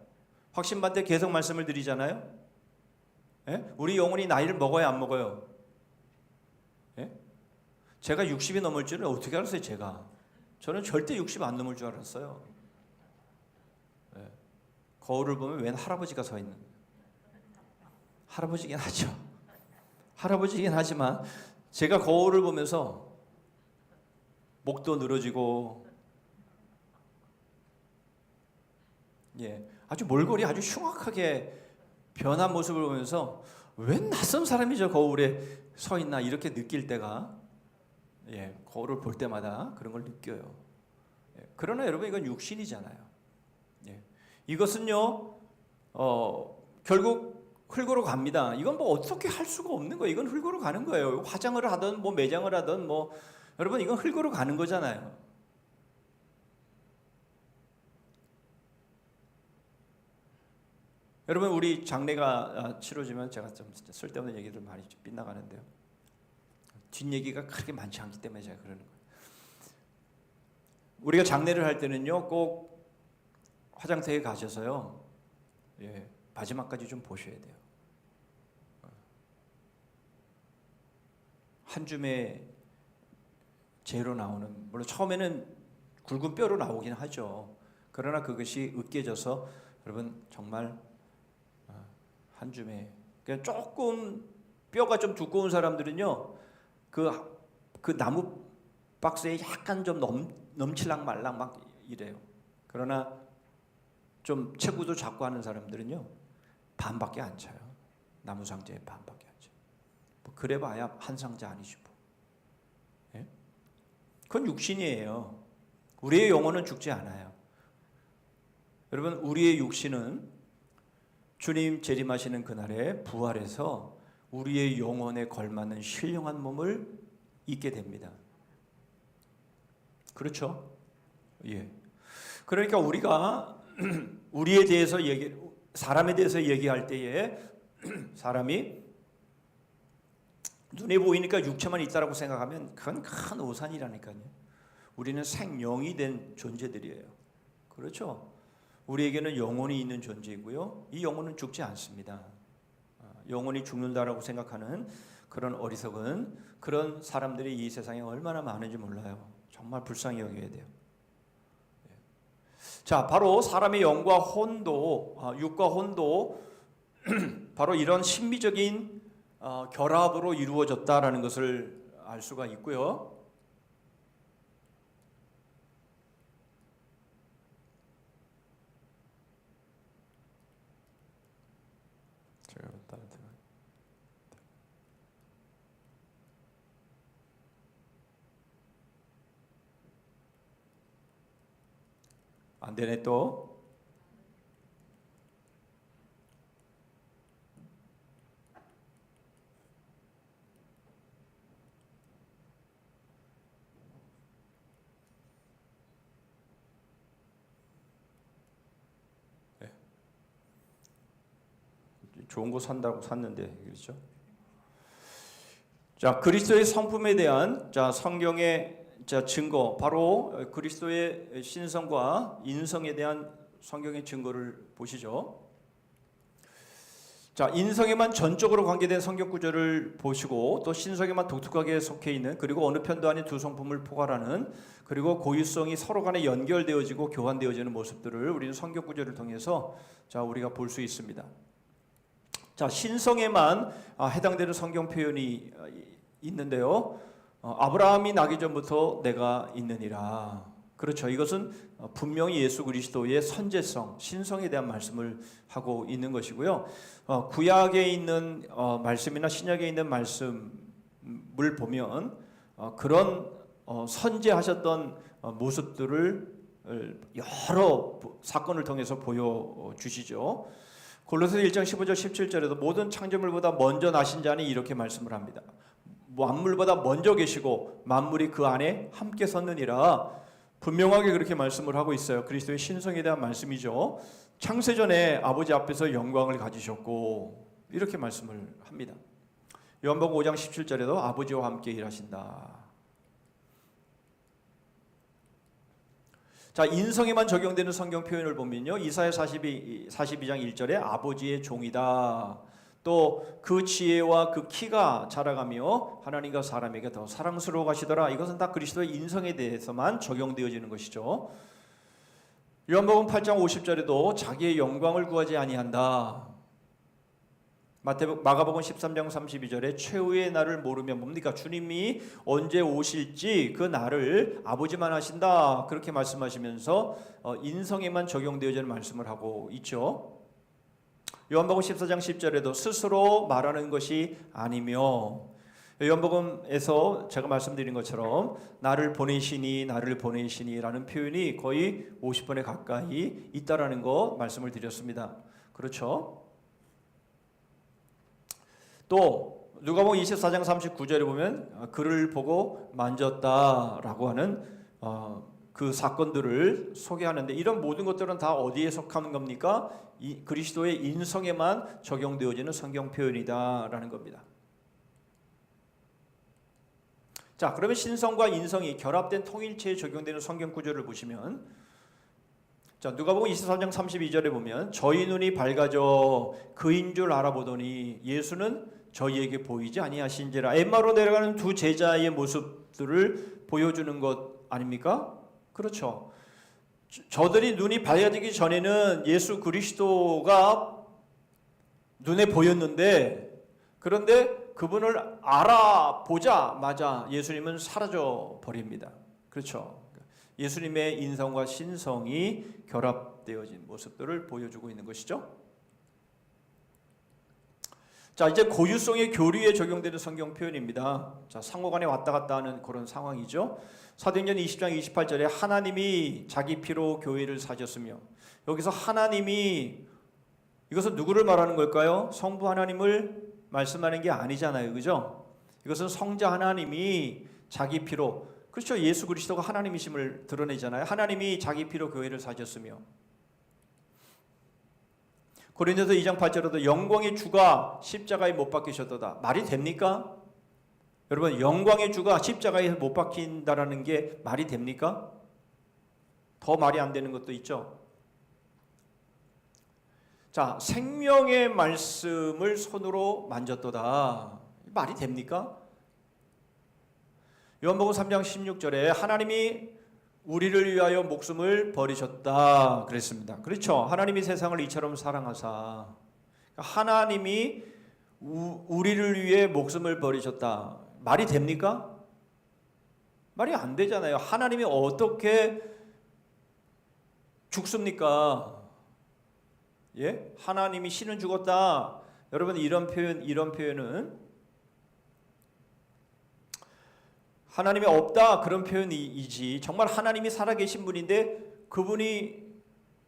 확신반대 계속 말씀을 드리잖아요. 예? 우리 영혼이 나이를 먹어야 안 먹어요? 예? 제가 60이 넘을 줄은 어떻게 알았어요? 저는 절대 60 안 넘을 줄 알았어요. 예. 거울을 보면 웬 할아버지가 서 있는, 할아버지긴 하죠. 할아버지긴 하지만 제가 거울을 보면서 목도 늘어지고, 예, 아주 몰골이 아주 흉악하게 변한 모습을 보면서 웬 낯선 사람이 저 거울에 서 있나 이렇게 느낄 때가, 예, 거울을 볼 때마다 그런 걸 느껴요. 예, 그러나 여러분 이건 육신이잖아요. 예, 이것은요 결국 흙으로 갑니다. 이건 뭐 어떻게 할 수가 없는 거예요. 이건 흙으로 가는 거예요. 화장을 하든 뭐 매장을 하든 뭐 여러분 이건 흙으로 가는 거잖아요. 여러분 우리 장례가 치러지면 제가 좀 쓸데없는 얘기를 많이 좀 빗나가는데요. 뒷얘기가 그렇게 많지 않기 때문에 제가 그러는 거예요. 우리가 장례를 할 때는요 꼭 화장터에 가셔서요, 예, 마지막까지 좀 보셔야 돼요. 한 줌의 재로 나오는, 물론 처음에는 굵은 뼈로 나오긴 하죠. 그러나 그것이 으깨져서 여러분 정말 한 줌에, 그냥 조금 뼈가 좀 두꺼운 사람들은요 그 나무 박스에 약간 좀 넘칠랑 말랑 막 이래요. 그러나 좀 체구도 작고 하는 사람들은요 반밖에 안 차요. 나무 상자에 반밖에 안 차요. 뭐 그래봐야 한 상자 아니지 뭐. 예? 그건 육신이에요. 우리의 영혼은 죽지 않아요. 여러분 우리의 육신은 주님 재림하시는 그날에 부활해서 우리의 영혼에 걸맞는 신령한 몸을 입게 됩니다. 그렇죠? 예. 그러니까 우리가 우리에 대해서 사람에 대해서 얘기할 때에 사람이 눈에 보이니까 육체만 있다라고 생각하면 그건 큰 오산이라니까요. 우리는 생명이 된 존재들이에요. 그렇죠? 우리에게는 영혼이 있는 존재이고요. 이 영혼은 죽지 않습니다. 영혼이 죽는다라고 생각하는 그런 어리석은 그런 사람들이 이 세상에 얼마나 많은지 몰라요. 정말 불쌍히 여겨야 돼요. 자, 바로 사람의 영과 혼도, 육과 혼도 바로 이런 신비적인 결합으로 이루어졌다라는 것을 알 수가 있고요. 제가 다른 데가 안 되네 또. 좋은 거 산다고 샀는데 그렇죠? 자, 그리스도의 성품에 대한 성경의 증거, 바로 그리스도의 신성과 인성에 대한 성경의 증거를 보시죠. 자, 인성에만 전적으로 관계된 성경 구절을 보시고 또 신성에만 독특하게 속해 있는, 그리고 어느 편도 아닌 두 성품을 포괄하는, 그리고 고유성이 서로 간에 연결되어지고 교환되어지는 모습들을 우리는 성경 구절을 통해서 우리가 볼 수 있습니다. 자, 신성에만 해당되는 성경 표현이 있는데요. 아브라함이 나기 전부터 내가 있느니라. 그렇죠. 이것은 분명히 예수 그리스도의 선제성, 신성에 대한 말씀을 하고 있는 것이고요. 구약에 있는 말씀이나 신약에 있는 말씀을 보면 그런 선제하셨던 모습들을 여러 사건을 통해서 보여주시죠. 골로새서 1장 15절 17절에도 모든 창조물보다 먼저 나신 자니 이렇게 말씀을 합니다. 만물보다 먼저 계시고 만물이 그 안에 함께 섰느니라. 분명하게 그렇게 말씀을 하고 있어요. 그리스도의 신성에 대한 말씀이죠. 창세전에 아버지 앞에서 영광을 가지셨고 이렇게 말씀을 합니다. 요한복음 5장 17절에도 아버지와 함께 일하신다. 자, 인성에만 적용되는 성경 표현을 보면요, 이사야 42장 1절에 아버지의 종이다. 또 그 지혜와 그 키가 자라가며 하나님과 사람에게 더 사랑스러워 가시더라. 이것은 다 그리스도의 인성에 대해서만 적용되어지는 것이죠. 요한복음 8장 50절에도 자기의 영광을 구하지 아니한다. 마가복음 13장 32절에 최후의 날을 모르면 뭡니까? 주님이 언제 오실지 그 날을 아버지만 하신다. 그렇게 말씀하시면서 인성에만 적용되어지는 말씀을 하고 있죠. 요한복음 14장 10절에도 스스로 말하는 것이 아니며, 요한복음에서 제가 말씀드린 것처럼 나를 보내시니 라는 표현이 거의 50번에 가까이 있다라는 거 말씀을 드렸습니다. 그렇죠? 또 누가복음 24장 39절에 보면 그를 보고 만졌다라고 하는 그 사건들을 소개하는데, 이런 모든 것들은 다 어디에 속하는 겁니까? 이 그리스도의 인성에만 적용되어지는 성경 표현이다라는 겁니다. 자, 그러면 신성과 인성이 결합된 통일체에 적용되는 성경 구절을 보시면, 자, 누가복음 23장 32절에 보면 저희 눈이 밝아져 그인 줄 알아보더니 예수는 저희에게 보이지 아니하신지라. 엠마오로 내려가는 두 제자의 모습들을 보여주는 것 아닙니까? 그렇죠. 저들이 눈이 밝아지기 전에는 예수 그리스도가 눈에 보였는데, 그런데 그분을 알아보자마자 예수님은 사라져 버립니다. 그렇죠. 예수님의 인성과 신성이 결합되어진 모습들을 보여주고 있는 것이죠. 자, 이제 고유성의 교리에 적용되는 성경 표현입니다. 자, 상호간에 왔다 갔다 하는 그런 상황이죠. 사도행전 20장 28절에 하나님이 자기 피로 교회를 사셨으며, 여기서 하나님이, 이것은 누구를 말하는 걸까요? 성부 하나님을 말씀하는 게 아니잖아요. 그죠? 이것은 성자 하나님이 자기 피로, 그렇죠. 예수 그리스도가 하나님이심을 드러내잖아요. 하나님이 자기 피로 교회를 사셨으며, 고린도서 2장 8절에도 영광의 주가 십자가에 못 박히셨도다. 말이 됩니까? 여러분, 영광의 주가 십자가에 못 박힌다라는 게 말이 됩니까? 더 말이 안 되는 것도 있죠. 자, 생명의 말씀을 손으로 만졌도다. 말이 됩니까? 요한복음 3장 16절에 하나님이 우리를 위하여 목숨을 버리셨다 그랬습니다. 그렇죠. 하나님이 세상을 이처럼 사랑하사, 하나님이 우리를 위해 목숨을 버리셨다. 말이 됩니까? 말이 안 되잖아요. 하나님이 어떻게 죽습니까? 예? 하나님이 신은 죽었다. 여러분 이런 표현은 하나님이 없다 그런 표현이지 정말 하나님이 살아계신 분인데 그분이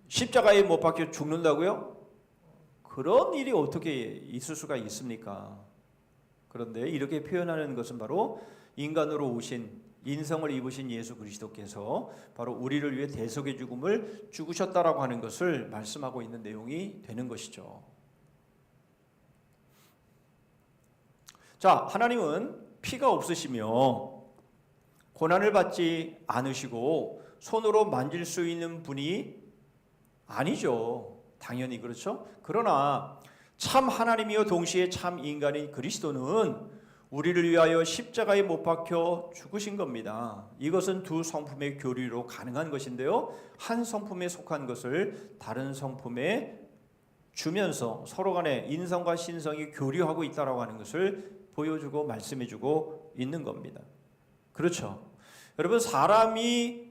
십자가에 못 박혀 죽는다고요? 그런 일이 어떻게 있을 수가 있습니까? 그런데 이렇게 표현하는 것은 바로 인간으로 오신 인성을 입으신 예수 그리스도께서 바로 우리를 위해 대속의 죽음을 죽으셨다라고 하는 것을 말씀하고 있는 내용이 되는 것이죠. 자, 하나님은 피가 없으시며 고난을 받지 않으시고 손으로 만질 수 있는 분이 아니죠. 당연히 그렇죠. 그러나 참 하나님이요 동시에 참 인간인 그리스도는 우리를 위하여 십자가에 못 박혀 죽으신 겁니다. 이것은 두 성품의 교류로 가능한 것인데요. 한 성품에 속한 것을 다른 성품에 주면서 서로 간에 인성과 신성이 교류하고 있다라고 하는 것을 보여주고 말씀해주고 있는 겁니다. 그렇죠. 여러분 사람이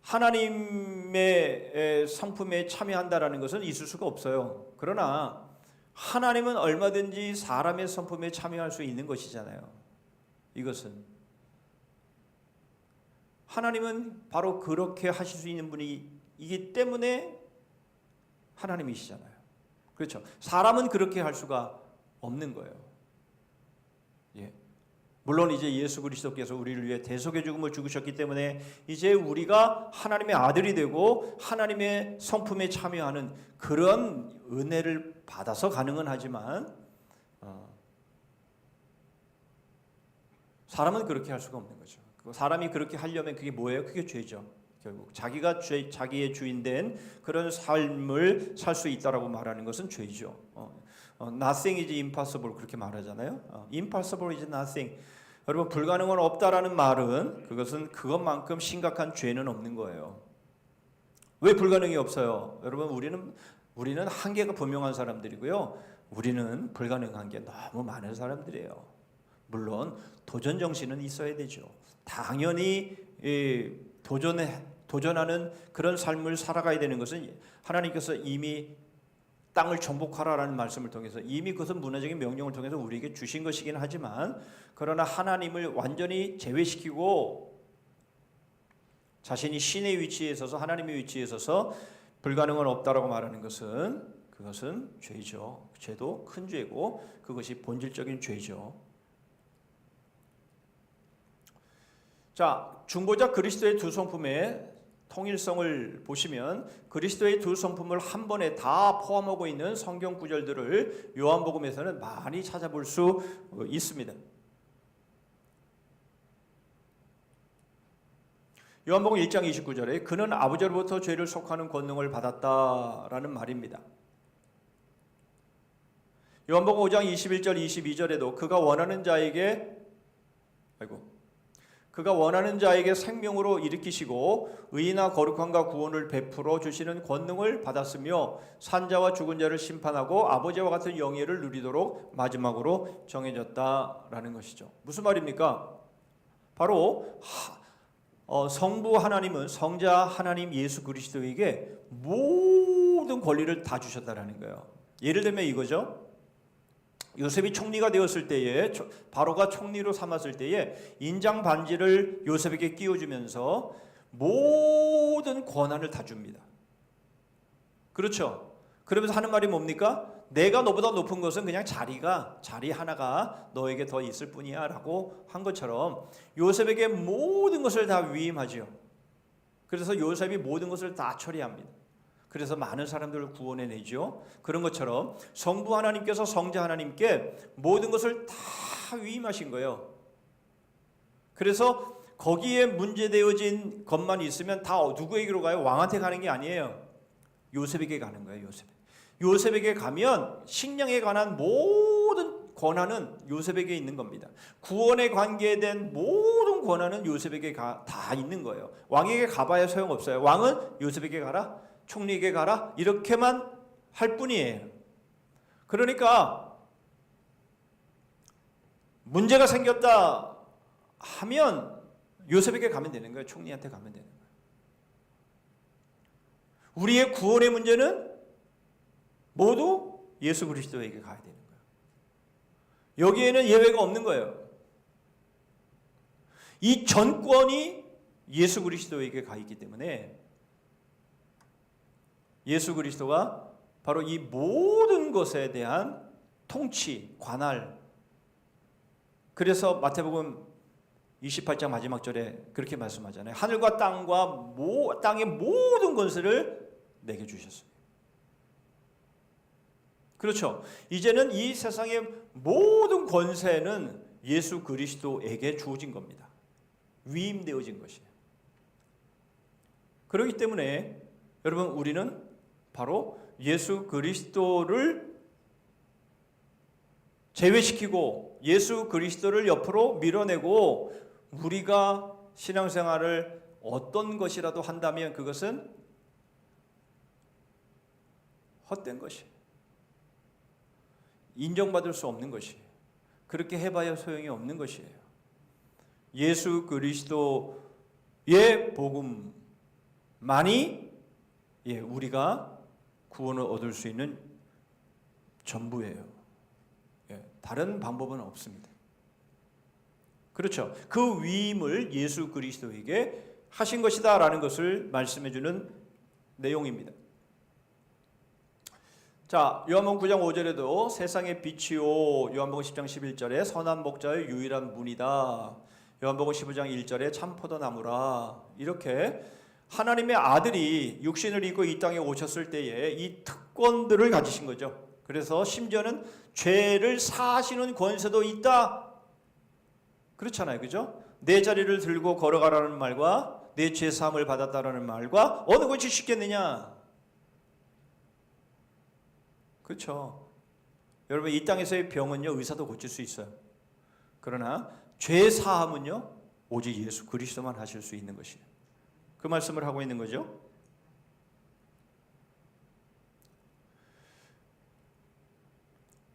하나님의 성품에 참여한다라는 것은 있을 수가 없어요. 그러나 하나님은 얼마든지 사람의 성품에 참여할 수 있는 것이잖아요. 이것은 하나님은 바로 그렇게 하실 수 있는 분이기 때문에 하나님이시잖아요. 그렇죠. 사람은 그렇게 할 수가 없는 거예요. 예. 물론 이제 예수 그리스도께서 우리를 위해 대속의 죽음을 죽으셨기 때문에 이제 우리가 하나님의 아들이 되고 하나님의 성품에 참여하는 그런 은혜를 받아서 가능은 하지만 사람은 그렇게 할 수가 없는 거죠. 사람이 그렇게 하려면 그게 뭐예요? 그게 죄죠. 결국 자기가 자기의 주인된 그런 삶을 살 수 있다라고 말하는 것은 죄죠. Nothing is impossible 그렇게 말하잖아요. Impossible is nothing. 여러분 불가능은 없다라는 말은 그것만큼 심각한 죄는 없는 거예요. 왜 불가능이 없어요? 여러분 우리는 한계가 분명한 사람들이고요. 우리는 불가능한 게 너무 많은 사람들이에요. 물론 도전 정신은 있어야 되죠. 당연히 도전하는 그런 삶을 살아가야 되는 것은 하나님께서 이미 땅을 정복하라라는 말씀을 통해서 이미 그것은 문화적인 명령을 통해서 우리에게 주신 것이긴 하지만 그러나 하나님을 완전히 제외시키고 자신이 신의 위치에 서서 하나님의 위치에 서서 불가능은 없다라고 말하는 것은 그것은 죄죠. 죄도 큰 죄고 그것이 본질적인 죄죠. 자, 중보자 그리스도의 두 성품의 통일성을 보시면 그리스도의 두 성품을 한 번에 다 포함하고 있는 성경 구절들을 요한복음에서는 많이 찾아볼 수 있습니다. 요한복음 1장 29절에 그는 아버지로부터 죄를 속하는 권능을 받았다라는 말입니다. 요한복음 5장 21절 22절에도 그가 원하는 자에게 생명으로 일으키시고 의나 거룩함과 구원을 베풀어 주시는 권능을 받았으며 산자와 죽은 자를 심판하고 아버지와 같은 영예를 누리도록 마지막으로 정해졌다라는 것이죠. 무슨 말입니까? 바로 성부 하나님은 성자 하나님 예수 그리스도에게 모든 권리를 다 주셨다라는 거예요. 예를 들면 이거죠. 요셉이 총리가 되었을 때에 바로가 총리로 삼았을 때에 인장 반지를 요셉에게 끼워주면서 모든 권한을 다 줍니다. 그렇죠? 그러면서 하는 말이 뭡니까? 내가 너보다 높은 것은 그냥 자리 하나가 너에게 더 있을 뿐이야 라고 한 것처럼 요셉에게 모든 것을 다 위임하죠. 그래서 요셉이 모든 것을 다 처리합니다. 그래서 많은 사람들을 구원해내죠. 그런 것처럼 성부 하나님께서 성자 하나님께 모든 것을 다 위임하신 거예요. 그래서 거기에 문제되어진 것만 있으면 다 누구에게로 가요? 왕한테 가는 게 아니에요. 요셉에게 가는 거예요. 요셉에게 가면 식량에 관한 모든 권한은 요셉에게 있는 겁니다. 구원에 관계된 모든 권한은 요셉에게 다 있는 거예요. 왕에게 가봐야 소용없어요. 왕은 요셉에게 가라, 총리에게 가라 이렇게만 할 뿐이에요. 그러니까 문제가 생겼다 하면 요셉에게 가면 되는 거예요. 총리한테 가면 되는 거예요. 우리의 구원의 문제는 모두 예수 그리스도에게 가야 되는 거예요. 여기에는 예외가 없는 거예요. 이 전권이 예수 그리스도에게 가 있기 때문에 예수 그리스도가 바로 이 모든 것에 대한 통치, 관할. 그래서 마태복음 28장 마지막 절에 그렇게 말씀하잖아요. 하늘과 땅과 땅의 모든 권세를 내게 주셨어요. 그렇죠. 이제는 이 세상의 모든 권세는 예수 그리스도에게 주어진 겁니다. 위임되어진 것이에요. 그렇기 때문에 여러분 우리는 바로 예수 그리스도를 제외시키고 예수 그리스도를 옆으로 밀어내고 우리가 신앙생활을 어떤 것이라도 한다면 그것은 헛된 것이에요. 인정받을 수 없는 것이에요. 그렇게 해봐야 소용이 없는 것이에요. 예수 그리스도의 복음만이 우리가 구원을 얻을 수 있는 전부예요. 다른 방법은 없습니다. 그렇죠. 그 위임을 예수 그리스도에게 하신 것이다라는 것을 말씀해 주는 내용입니다. 자, 요한복음 9장 5절에도 세상의 빛이요, 요한복음 10장 11절에 선한 목자의 유일한 문이다. 요한복음 15장 1절에 참 포도나무라. 이렇게 하나님의 아들이 육신을 입고 이 땅에 오셨을 때에 이 특권들을 가지신 거죠. 그래서 심지어는 죄를 사하시는 권세도 있다. 그렇잖아요. 그죠? 내 자리를 들고 걸어가라는 말과 내 죄 사함을 받았다라는 말과 어느 것이 쉽겠느냐? 그렇죠. 여러분 이 땅에서의 병은요 의사도 고칠 수 있어요. 그러나 죄 사함은요 오직 예수 그리스도만 하실 수 있는 것이에요. 그 말씀을 하고 있는 거죠.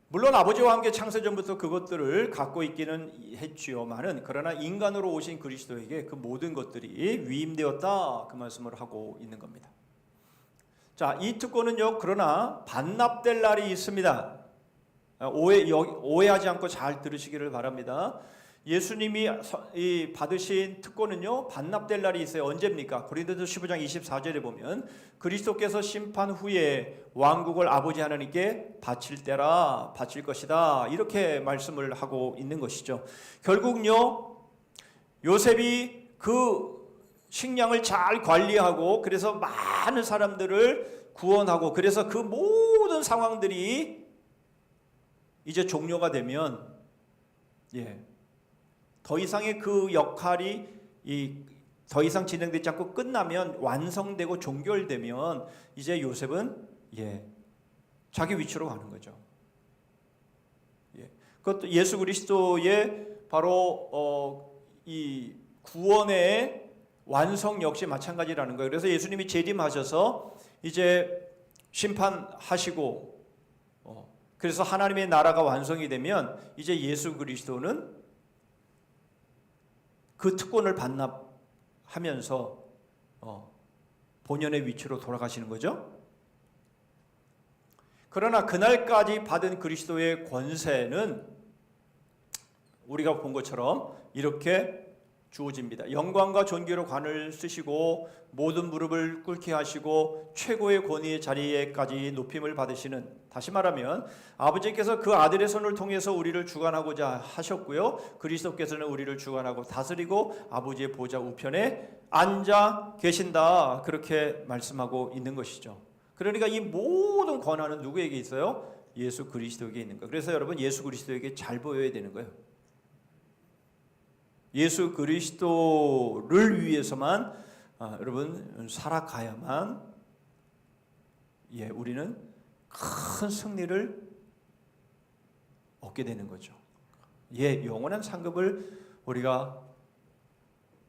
물론 아버지와 함께 창세전부터 그것들을 갖고 있기는 했지요만은 그러나 인간으로 오신 그리스도에게 그 모든 것들이 위임되었다 그 말씀을 하고 있는 겁니다. 자, 이 특권은요 그러나 반납될 날이 있습니다. 오해하지 않고 잘 들으시기를 바랍니다. 예수님이 받으신 특권은요 반납될 날이 있어요. 언제입니까? 고린도서 15장 24절에 보면 그리스도께서 심판 후에 왕국을 아버지 하나님께 바칠 때라 바칠 것이다 이렇게 말씀을 하고 있는 것이죠. 결국요 요셉이 그 식량을 잘 관리하고 그래서 많은 사람들을 구원하고 그래서 그 모든 상황들이 이제 종료가 되면 더 이상의 그 역할이 더 이상 진행되지 않고 끝나면 완성되고 종결되면 이제 요셉은 자기 위치로 가는 거죠. 그것도 예수 그리스도의 바로 이 구원의 완성 역시 마찬가지라는 거예요. 그래서 예수님이 재림하셔서 이제 심판하시고 그래서 하나님의 나라가 완성이 되면 이제 예수 그리스도는 그 특권을 반납하면서 본연의 위치로 돌아가시는 거죠. 그러나 그날까지 받은 그리스도의 권세는 우리가 본 것처럼 이렇게 주어집니다. 영광과 존귀로 관을 쓰시고 모든 무릎을 꿇게 하시고 최고의 권위의 자리에까지 높임을 받으시는, 다시 말하면 아버지께서 그 아들의 손을 통해서 우리를 주관하고자 하셨고요, 그리스도께서는 우리를 주관하고 다스리고 아버지의 보좌 우편에 앉아 계신다, 그렇게 말씀하고 있는 것이죠. 그러니까 이 모든 권한은 누구에게 있어요? 예수 그리스도에게 있는 거예요. 그래서 여러분 예수 그리스도에게 잘 보여야 되는 거예요. 예수 그리스도를 위해서만 여러분 살아가야만 우리는 큰 승리를 얻게 되는 거죠. 영원한 상급을 우리가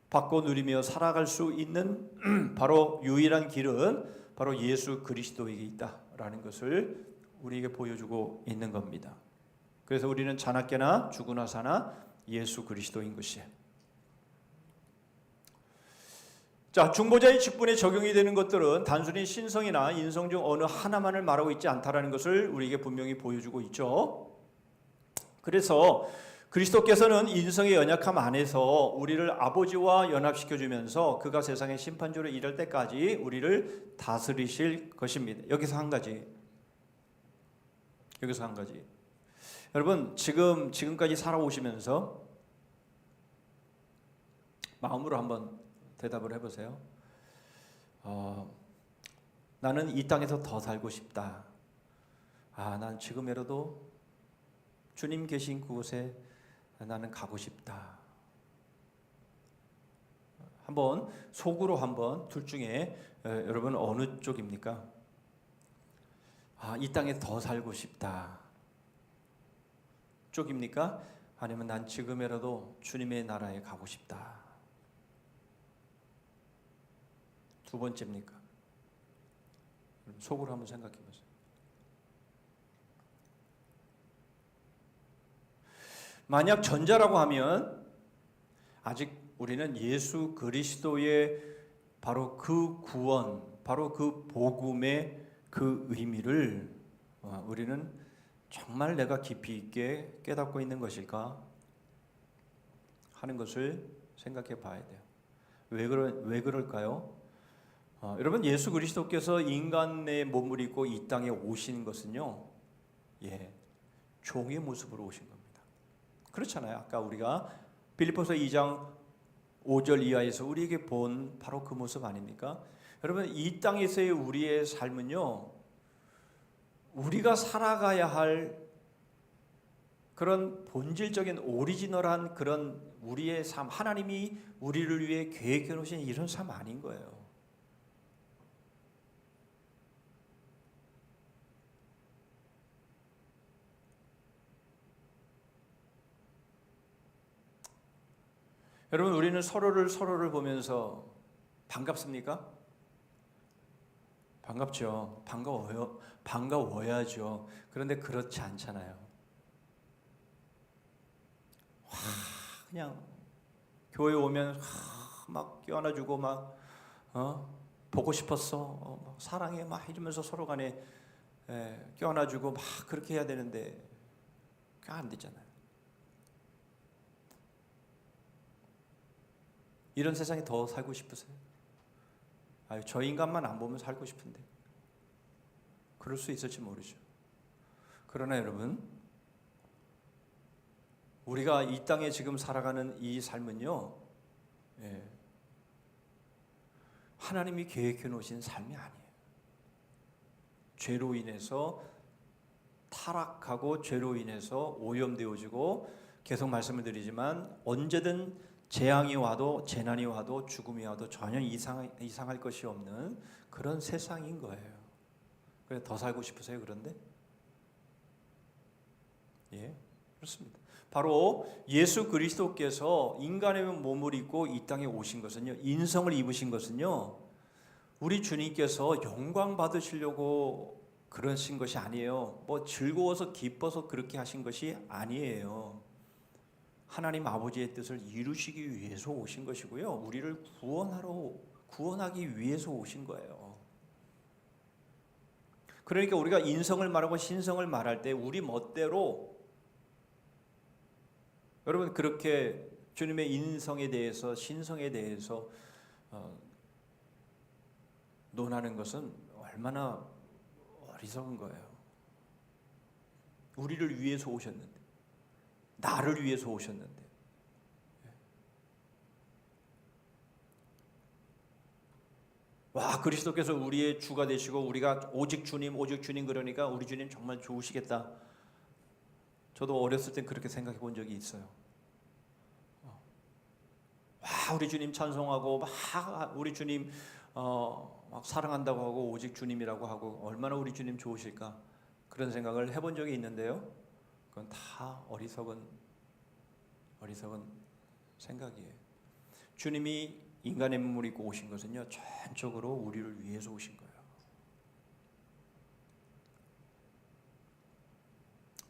받고 누리며 살아갈 수 있는 바로 유일한 길은 바로 예수 그리스도에게 있다라는 것을 우리에게 보여주고 있는 겁니다. 그래서 우리는 자나깨나 죽으나 사나 예수 그리스도인 것이에요. 자, 중보자의 직분에 적용이 되는 것들은 단순히 신성이나 인성 중 어느 하나만을 말하고 있지 않다라는 것을 우리에게 분명히 보여주고 있죠. 그래서 그리스도께서는 인성의 연약함 안에서 우리를 아버지와 연합시켜주면서 그가 세상의 심판주로 이를 때까지 우리를 다스리실 것입니다. 여기서 한 가지. 여러분, 지금까지 살아오시면서 마음으로 한번 대답을 해보세요. 나는 이 땅에서 더 살고 싶다. 난 지금이라도 주님 계신 그곳에 나는 가고 싶다. 한번 속으로 한번 둘 중에 여러분 어느 쪽입니까? 이 땅에 더 살고 싶다 쪽입니까? 아니면 난 지금이라도 주님의 나라에 가고 싶다. 두 번째입니까? 속으로 한번 생각해 보세요. 만약 전자라고 하면 아직 우리는 예수 그리스도의 바로 그 구원, 바로 그 복음의 그 의미를 우리는 정말 내가 깊이 있게 깨닫고 있는 것일까 하는 것을 생각해 봐야 돼요. 왜 그럴까요? 여러분, 예수 그리스도께서 인간의 몸을 입고 이 땅에 오신 것은요, 종의 모습으로 오신 겁니다. 그렇잖아요. 아까 우리가 빌립보서 2장 5절 이하에서 우리에게 본 바로 그 모습 아닙니까? 여러분, 이 땅에서의 우리의 삶은요, 우리가 살아가야 할 그런 본질적인 오리지널한 그런 우리의 삶, 하나님이 우리를 위해 계획해 놓으신 이런 삶 아닌 거예요. 여러분, 우리는 서로를 보면서 반갑습니까? 반갑죠. 반가워야죠. 그런데 그렇지 않잖아요. 그냥 교회 오면 막 껴안아주고 막 보고 싶었어, 막 사랑해 막 이러면서 서로 간에 껴안아주고 막 그렇게 해야 되는데 그게 안 되잖아요. 이런 세상에 더 살고 싶으세요? 저 인간만 안 보면 살고 싶은데. 그럴 수 있을지 모르죠. 그러나 여러분, 우리가 이 땅에 지금 살아가는 이 삶은요, 하나님이 계획해 놓으신 삶이 아니에요. 죄로 인해서 타락하고 죄로 인해서 오염되어지고, 계속 말씀을 드리지만 언제든 재앙이 와도 재난이 와도 죽음이 와도 전혀 이상할 것이 없는 그런 세상인 거예요. 그래, 더 살고 싶으세요? 그런데? 그렇습니다. 바로 예수 그리스도께서 인간의 몸을 입고 이 땅에 오신 것은요, 인성을 입으신 것은요, 우리 주님께서 영광 받으시려고 그러신 것이 아니에요. 뭐 즐거워서 기뻐서 그렇게 하신 것이 아니에요. 하나님 아버지의 뜻을 이루시기 위해서 오신 것이고요, 우리를 구원하기 위해서 오신 거예요. 그러니까 우리가 인성을 말하고 신성을 말할 때 우리 멋대로, 여러분, 그렇게 주님의 인성에 대해서 신성에 대해서 논하는 것은 얼마나 어리석은 거예요. 우리를 위해서 오셨는데, 나를 위해서 오셨는데. 그리스도께서 우리의 주가 되시고 우리가 오직 주님 그러니까 우리 주님 정말 좋으시겠다. 저도 어렸을 땐 그렇게 생각해 본 적이 있어요. 우리 주님 찬송하고 막 우리 주님 막 사랑한다고 하고 오직 주님이라고 하고 얼마나 우리 주님 좋으실까, 그런 생각을 해본 적이 있는데요, 그건 다 어리석은 생각이에요. 주님이 인간의 몸을 입고 오신 것은요, 전적으로 우리를 위해서 오신 거예요.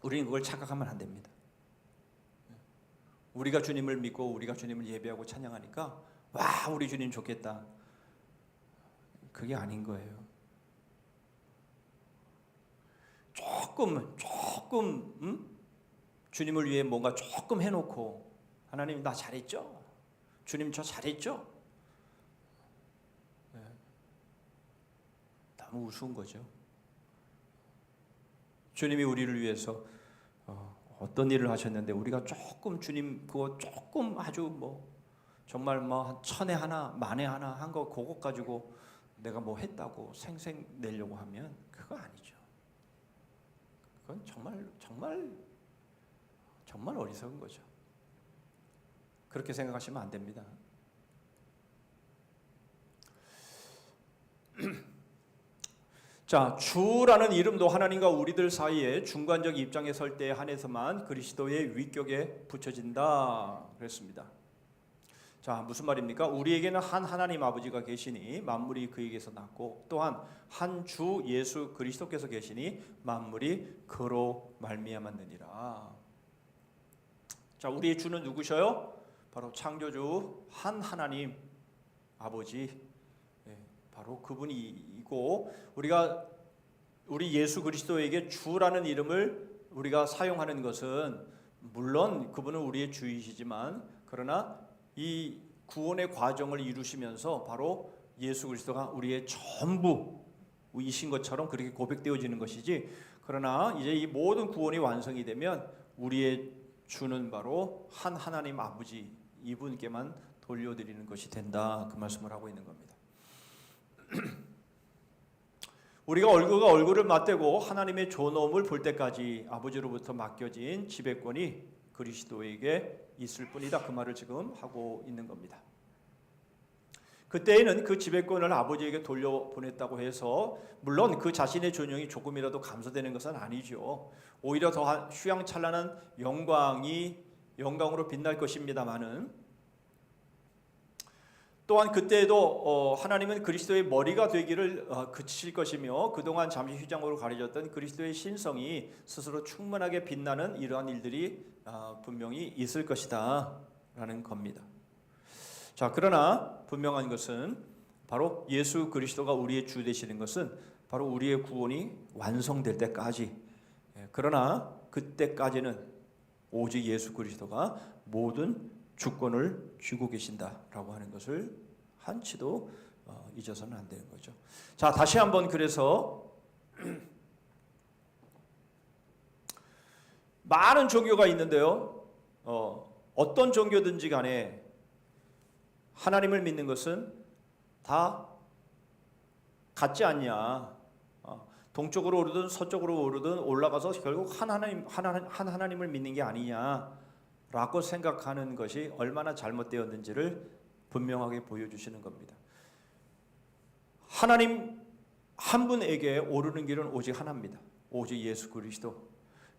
우리는 그걸 착각하면 안 됩니다. 우리가 주님을 믿고 우리가 주님을 예배하고 찬양하니까 와, 우리 주님 좋겠다. 그게 아닌 거예요. 조금 주님을 위해 뭔가 조금 해놓고 하나님 나 잘했죠? 주님 저 잘했죠? 네. 너무 우스운 거죠. 주님이 우리를 위해서 어떤 일을 하셨는데 우리가 조금 주님 그거 조금 아주 뭐 정말 뭐 한 천에 하나 만에 하나 한 거 그것 가지고 내가 뭐 했다고 생생 내려고 하면 그거 아니죠. 그건 정말 어리석은 거죠. 그렇게 생각하시면 안 됩니다. 자, 주라는 이름도 하나님과 우리들 사이에 중간적 입장에 설 때에 한해서만 그리스도의 위격에 붙여진다 그랬습니다. 자, 무슨 말입니까? 우리에게는 한 하나님 아버지가 계시니 만물이 그에게서 났고 또한 한 주 예수 그리스도께서 계시니 만물이 그로 말미암았느니라. 자, 우리의 주는 누구셔요? 바로 창조주 한 하나님 아버지, 바로 그분이고 우리 예수 그리스도에게 주라는 이름을 우리가 사용하는 것은 물론 그분은 우리의 주이시지만 그러나 이 구원의 과정을 이루시면서 바로 예수 그리스도가 우리의 전부이신 것처럼 그렇게 고백되어지는 것이지, 그러나 이제 이 모든 구원이 완성이 되면 우리의 주는 바로 한 하나님 아버지 이분께만 돌려드리는 것이 된다, 그 말씀을 하고 있는 겁니다. 우리가 얼굴과 얼굴을 맞대고 하나님의 존엄을 볼 때까지 아버지로부터 맡겨진 지배권이 그리스도에게 있을 뿐이다, 그 말을 지금 하고 있는 겁니다. 그때에는 그 지배권을 아버지에게 돌려보냈다고 해서 물론 그 자신의 존영이 조금이라도 감소되는 것은 아니죠. 오히려 더 휘황찬란한 영광으로 빛날 것입니다마는, 또한 그때에도 하나님은 그리스도의 머리가 되기를 그칠 것이며 그동안 잠시 휘장으로 가려졌던 그리스도의 신성이 스스로 충만하게 빛나는 이러한 일들이 분명히 있을 것이다 라는 겁니다. 자, 그러나 분명한 것은 바로 예수 그리스도가 우리의 주 되시는 것은 바로 우리의 구원이 완성될 때까지, 그러나 그때까지는 오직 예수 그리스도가 모든 주권을 쥐고 계신다라고 하는 것을 한치도 잊어서는 안 되는 거죠. 자, 다시 한번 그래서 많은 종교가 있는데요. 어떤 종교든지 간에 하나님을 믿는 것은 다 같지 않냐. 동쪽으로 오르든 서쪽으로 오르든 올라가서 결국 한 하나님을 믿는 게 아니냐라고 생각하는 것이 얼마나 잘못되었는지를 분명하게 보여주시는 겁니다. 하나님 한 분에게 오르는 길은 오직 하나입니다. 오직 예수 그리스도.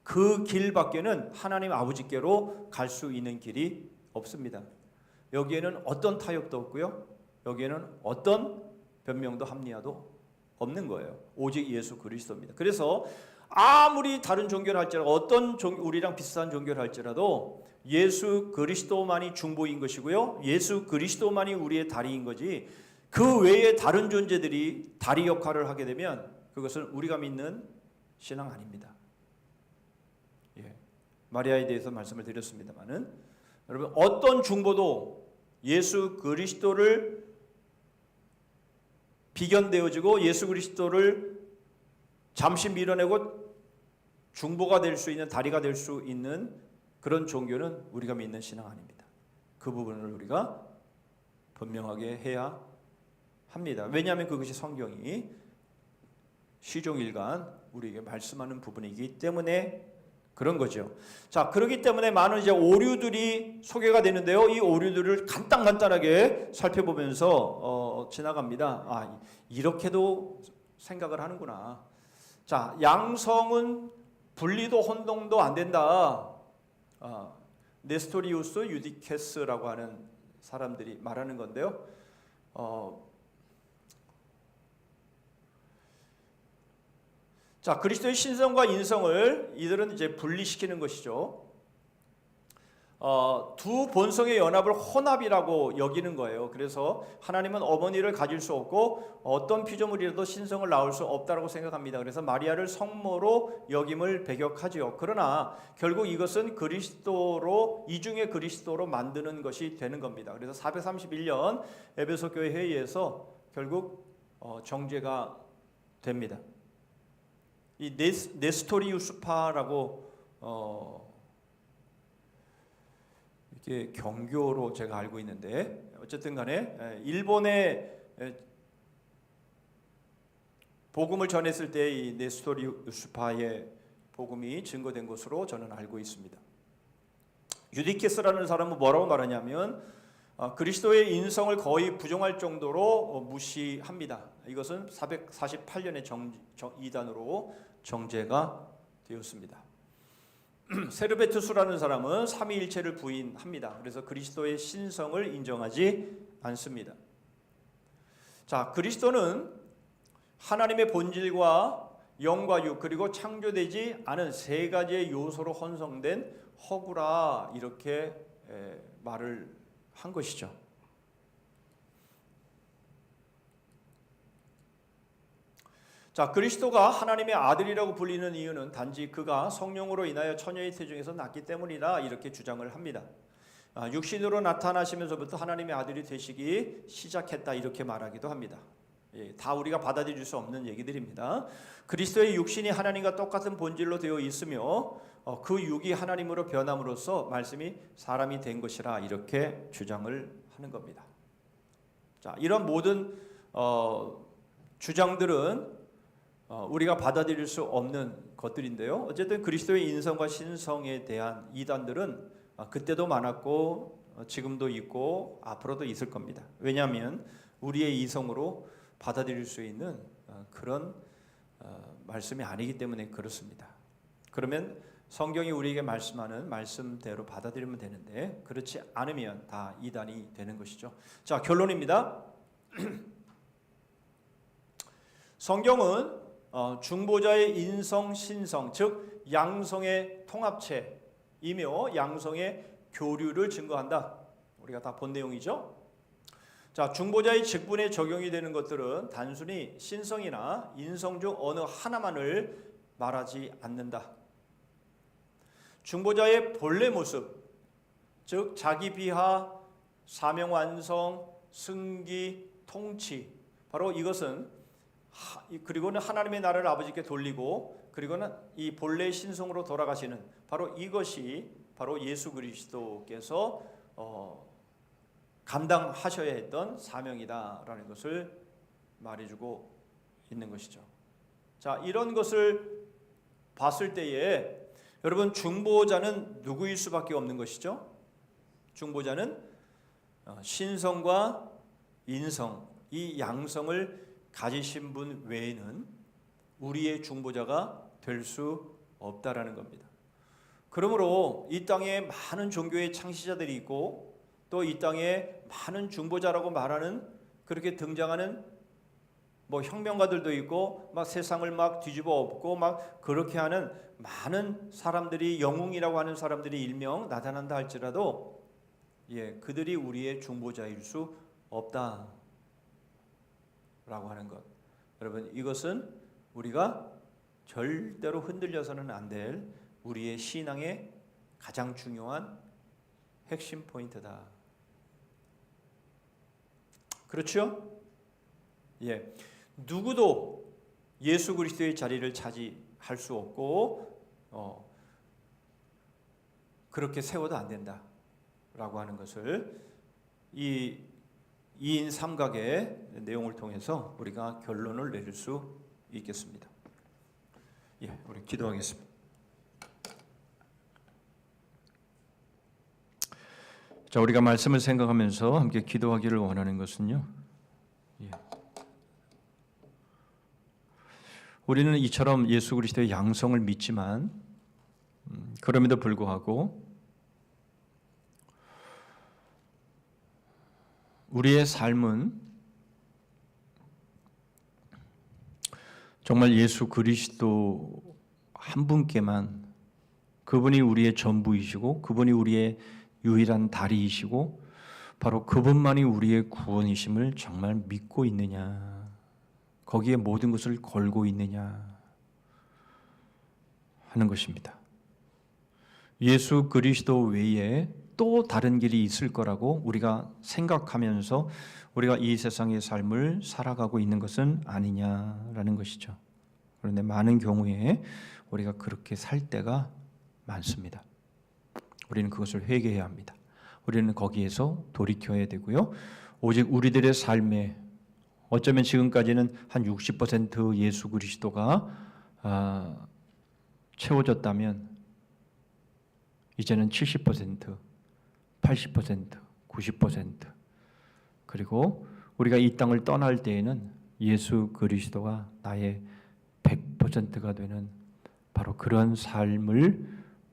그 길밖에는 하나님 아버지께로 갈 수 있는 길이 없습니다. 여기에는 어떤 타협도 없고요. 여기에는 어떤 변명도 합리화도 없는 거예요. 오직 예수 그리스도입니다. 그래서 아무리 다른 종교를 할지라도, 우리랑 비슷한 종교를 할지라도 예수 그리스도만이 중보인 것이고요. 예수 그리스도만이 우리의 다리인 거지, 그 외에 다른 존재들이 다리 역할을 하게 되면 그것은 우리가 믿는 신앙 아닙니다. 마리아에 대해서 말씀을 드렸습니다만은, 여러분 어떤 중보도 예수 그리스도를 비견되어지고 예수 그리스도를 잠시 밀어내고 중보가 될 수 있는, 다리가 될 수 있는 그런 종교는 우리가 믿는 신앙 아닙니다. 그 부분을 우리가 분명하게 해야 합니다. 왜냐하면 그것이 성경이 시종일관 우리에게 말씀하는 부분이기 때문에 그런 거죠. 자, 그렇기 때문에 많은 이제 오류들이 소개가 되는데요. 이 오류들을 간단하게 살펴보면서 지나갑니다. 이렇게도 생각을 하는구나. 자, 양성은 분리도 혼동도 안 된다. 네스토리우스 유디케스라고 하는 사람들이 말하는 건데요. 자, 그리스도의 신성과 인성을 이들은 이제 분리시키는 것이죠. 두 본성의 연합을 혼합이라고 여기는 거예요. 그래서 하나님은 어머니를 가질 수 없고 어떤 피조물이라도 신성을 낳을 수 없다라고 생각합니다. 그래서 마리아를 성모로 여김을 배격하지요. 그러나 결국 이것은 그리스도로, 이중의 그리스도로 만드는 것이 되는 겁니다. 그래서 431년 에베소 교회 회의에서 결국 정죄가 됩니다. 이 네스토리우스파라고 이게 경교로 제가 알고 있는데, 어쨌든 간에 일본의 복음을 전했을 때 이 네스토리우스파의 복음이 증거된 것으로 저는 알고 있습니다. 유디케스라는 사람은 뭐라고 말하냐면 그리스도의 인성을 거의 부정할 정도로 무시합니다. 이것은 448년의 이단으로 정죄가 되었습니다. 세르베투스라는 사람은 삼위일체를 부인합니다. 그래서 그리스도의 신성을 인정하지 않습니다. 자, 그리스도는 하나님의 본질과 영과 육 그리고 창조되지 않은 세 가지의 요소로 혼성된 허구라, 이렇게 말을 한 것이죠. 자, 그리스도가 하나님의 아들이라고 불리는 이유는 단지 그가 성령으로 인하여 처녀의 태중에서 났기 때문이다, 이렇게 주장을 합니다. 육신으로 나타나시면서부터 하나님의 아들이 되시기 시작했다, 이렇게 말하기도 합니다. 다 우리가 받아들일 수 없는 얘기들입니다. 그리스도의 육신이 하나님과 똑같은 본질로 되어 있으며 그 육이 하나님으로 변함으로써 말씀이 사람이 된 것이라, 이렇게 주장을 하는 겁니다. 자, 이런 모든 주장들은 우리가 받아들일 수 없는 것들인데요. 어쨌든 그리스도의 인성과 신성에 대한 이단들은 그때도 많았고 지금도 있고 앞으로도 있을 겁니다. 왜냐하면 우리의 이성으로 받아들일 수 있는 그런 말씀이 아니기 때문에 그렇습니다. 그러면 성경이 우리에게 말씀하는 말씀대로 받아들이면 되는데, 그렇지 않으면 다 이단이 되는 것이죠. 자, 결론입니다. 성경은 중보자의 인성, 신성, 즉 양성의 통합체이며 양성의 교류를 증거한다. 우리가 다 본 내용이죠. 자, 중보자의 직분에 적용이 되는 것들은 단순히 신성이나 인성 중 어느 하나만을 말하지 않는다. 중보자의 본래 모습, 즉 자기 비하, 사명 완성, 승기, 통치, 바로 이것은 그리고는 하나님의 나라를 아버지께 돌리고 그리고는 이 본래 신성으로 돌아가시는, 바로 이것이 바로 예수 그리스도께서 감당하셔야 했던 사명이다라는 것을 말해주고 있는 것이죠. 자, 이런 것을 봤을 때에 여러분, 중보자는 누구일 수밖에 없는 것이죠? 중보자는 신성과 인성, 이 양성을 가지신 분 외에는 우리의 중보자가 될 수 없다라는 겁니다. 그러므로 이 땅에 많은 종교의 창시자들이 있고 또 이 땅에 많은 중보자라고 말하는, 그렇게 등장하는 혁명가들도 있고 막 세상을 막 뒤집어 엎고 막 그렇게 하는 많은 사람들이, 영웅이라고 하는 사람들이 일명 나타난다 할지라도 그들이 우리의 중보자일 수 없다라고 하는 것. 여러분, 이것은 우리가 절대로 흔들려서는 안 될 우리의 신앙의 가장 중요한 핵심 포인트다. 그렇죠? 누구도 예수 그리스도의 자리를 차지할 수 없고 그렇게 세워도 안 된다라고 하는 것을 이 2인 삼각의 내용을 통해서 우리가 결론을 내릴 수 있겠습니다. 우리 기도하겠습니다. 자, 우리가 말씀을 생각하면서 함께 기도하기를 원하는 것은요, 우리는 이처럼 예수 그리스도의 양성을 믿지만 그럼에도 불구하고 우리의 삶은 정말 예수 그리스도 한 분께만, 그분이 우리의 전부이시고 그분이 우리의 유일한 다리이시고 바로 그분만이 우리의 구원이심을 정말 믿고 있느냐, 거기에 모든 것을 걸고 있느냐 하는 것입니다. 예수 그리스도 외에 또 다른 길이 있을 거라고 우리가 생각하면서 우리가 이 세상의 삶을 살아가고 있는 것은 아니냐라는 것이죠. 그런데 많은 경우에 우리가 그렇게 살 때가 많습니다. 우리는 그것을 회개해야 합니다. 우리는 거기에서 돌이켜야 되고요. 오직 우리들의 삶에 어쩌면 지금까지는 한 60% 예수 그리스도가 채워졌다면 이제는 70%, 80%, 90%, 그리고 우리가 이 땅을 떠날 때에는 예수 그리스도가 나의 100%가 되는 바로 그런 삶을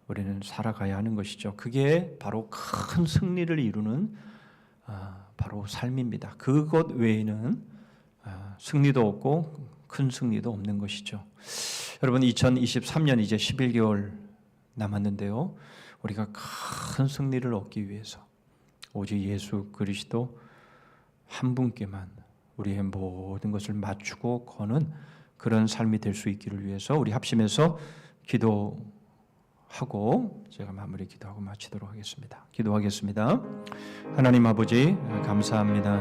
우리는 살아가야 하는 것이죠. 그게 바로 큰 승리를 이루는 바로 삶입니다. 그것 외에는 승리도 없고 큰 승리도 없는 것이죠. 여러분, 2023년 이제 11개월 남았는데요. 우리가 큰 승리를 얻기 위해서 오직 예수 그리스도 한 분께만 우리의 모든 것을 맞추고 거는 그런 삶이 될 수 있기를 위해서 우리 합심해서 기도하고 제가 마무리 기도하고 마치도록 하겠습니다. 기도하겠습니다. 하나님 아버지, 감사합니다.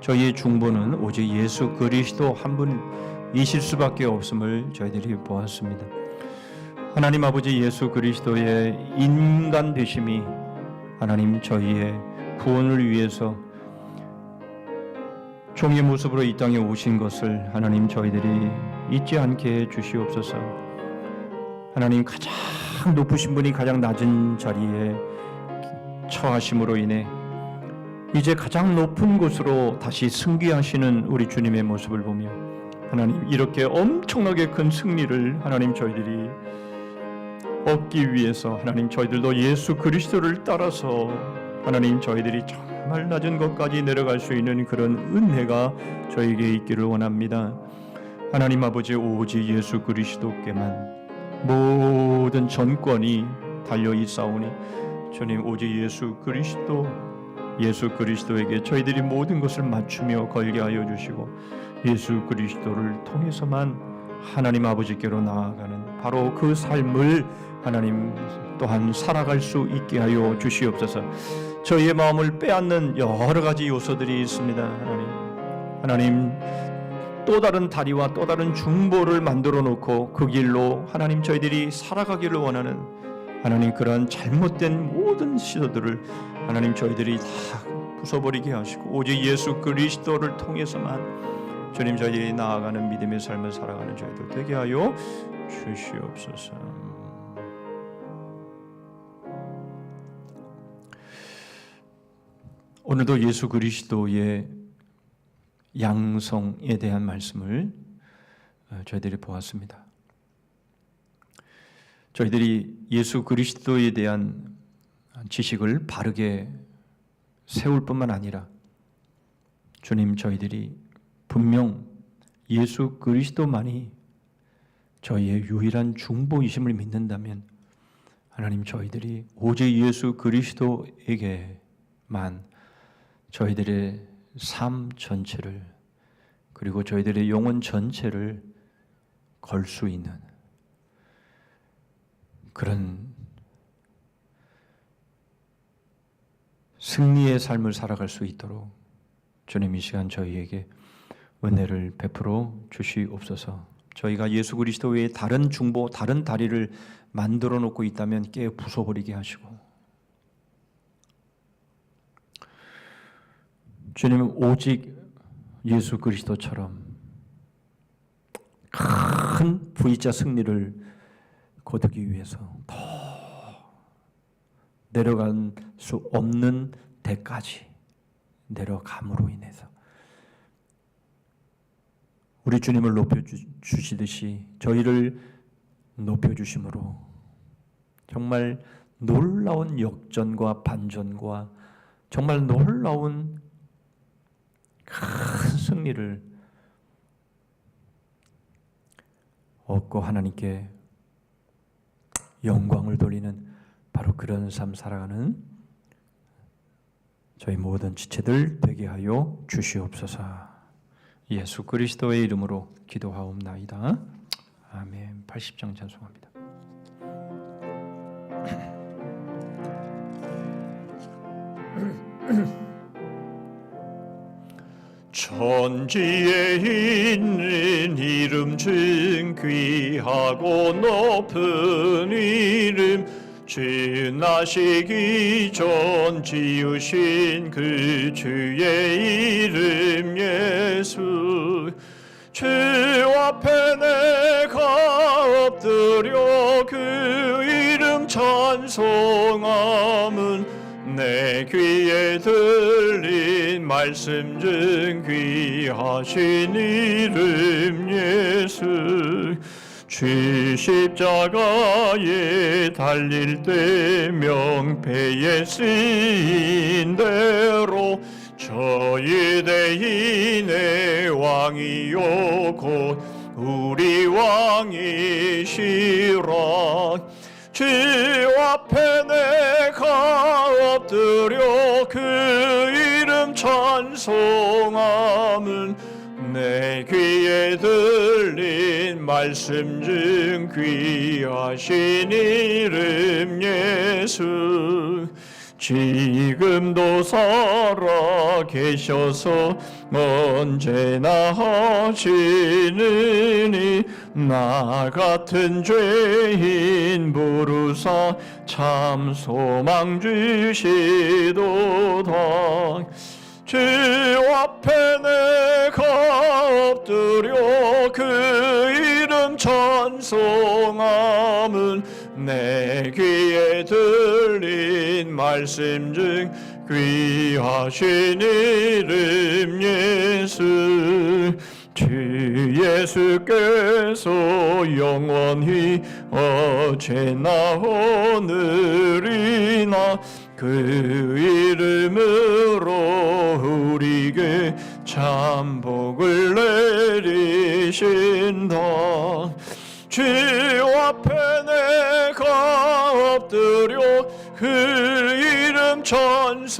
저희의 중보는 오직 예수 그리스도 한 분이실 수밖에 없음을 저희들이 보았습니다. 하나님 아버지, 예수 그리스도의 인간 되심이 하나님 저희의 구원을 위해서 종의 모습으로 이 땅에 오신 것을 하나님 저희들이 잊지 않게 해 주시옵소서. 하나님, 가장 높으신 분이 가장 낮은 자리에 처하심으로 인해 이제 가장 높은 곳으로 다시 승귀하시는 우리 주님의 모습을 보며 하나님, 이렇게 엄청나게 큰 승리를 하나님 저희들이 얻기 위해서 하나님 저희들도 예수 그리스도를 따라서 하나님 저희들이 정말 낮은 것까지 내려갈 수 있는 그런 은혜가 저에게 있기를 원합니다. 하나님 아버지, 오직 예수 그리스도께만 모든 전권이 달려 있사오니 주님, 오직 예수 그리스도에게 저희들이 모든 것을 맞추며 걸게 하여 주시고 예수 그리스도를 통해서만 하나님 아버지께로 나아가는 바로 그 삶을 하나님 또한 살아갈 수 있게 하여 주시옵소서. 저희의 마음을 빼앗는 여러 가지 요소들이 있습니다. 하나님 또 다른 다리와 또 다른 중보를 만들어 놓고 그 길로 하나님 저희들이 살아가기를 원하는 하나님 그러한 잘못된 모든 시도들을 하나님 저희들이 다 부숴버리게 하시고 오직 예수 그리스도를 통해서만 주님 저희들이 나아가는 믿음의 삶을 살아가는 저희들 되게 하여 주시옵소서. 오늘도 예수 그리스도의 양성에 대한 말씀을 저희들이 보았습니다. 저희들이 예수 그리스도에 대한 지식을 바르게 세울 뿐만 아니라 주님, 저희들이 분명 예수 그리스도만이 저희의 유일한 중보이심을 믿는다면 하나님 저희들이 오직 예수 그리스도에게만 저희들의 삶 전체를 그리고 저희들의 영혼 전체를 걸 수 있는 그런 승리의 삶을 살아갈 수 있도록 주님 이 시간 저희에게 은혜를 베풀어 주시옵소서. 저희가 예수 그리스도 외에 다른 중보, 다른 다리를 만들어 놓고 있다면 깨 부숴버리게 하시고 주님은 오직 예수 그리스도처럼 큰 V자 승리를 거두기 위해서 더 내려갈 수 없는 데까지 내려감으로 인해서 우리 주님을 높여주시듯이 저희를 높여주심으로 정말 놀라운 역전과 반전과 정말 놀라운 큰 승리를 얻고 하나님께 영광을 돌리는 바로 그런 삶 살아가는 저희 모든 지체들 되게 하여 주시옵소서. 예수 그리스도의 이름으로 기도하옵나이다. 아멘. 80장 찬송합니다. 천지에 있는 이름 중 귀하고 높은 이름 지나시기 전 지으신 그 주의 이름 예수 주 앞에 내가 엎드려 그 이름 찬송함은 내 귀에 들린 말씀 중 귀하신 이름 예수 주 십자가에 달릴 때 명패에 쓰인 대로 저희 대인의 왕이요 곧 우리 왕이시라 주 앞에 내가 엎드려 그 이름 찬송함은 내 귀에 들린 말씀 중 귀하신 이름 예수 지금도 살아 계셔서 언제나 하시느니 나 같은 죄인 부르사 참 소망 주시도다 주 앞에 내가 엎드려 그 이름 찬송함은 내 귀에 들린 말씀 중 귀하신 이름 예수 주 예수께서 영원히 어제나 오늘이나 그 이름으로 우리에게 참 복을 내리신다 주 앞에 내가 엎드려 그 이름 찬송함은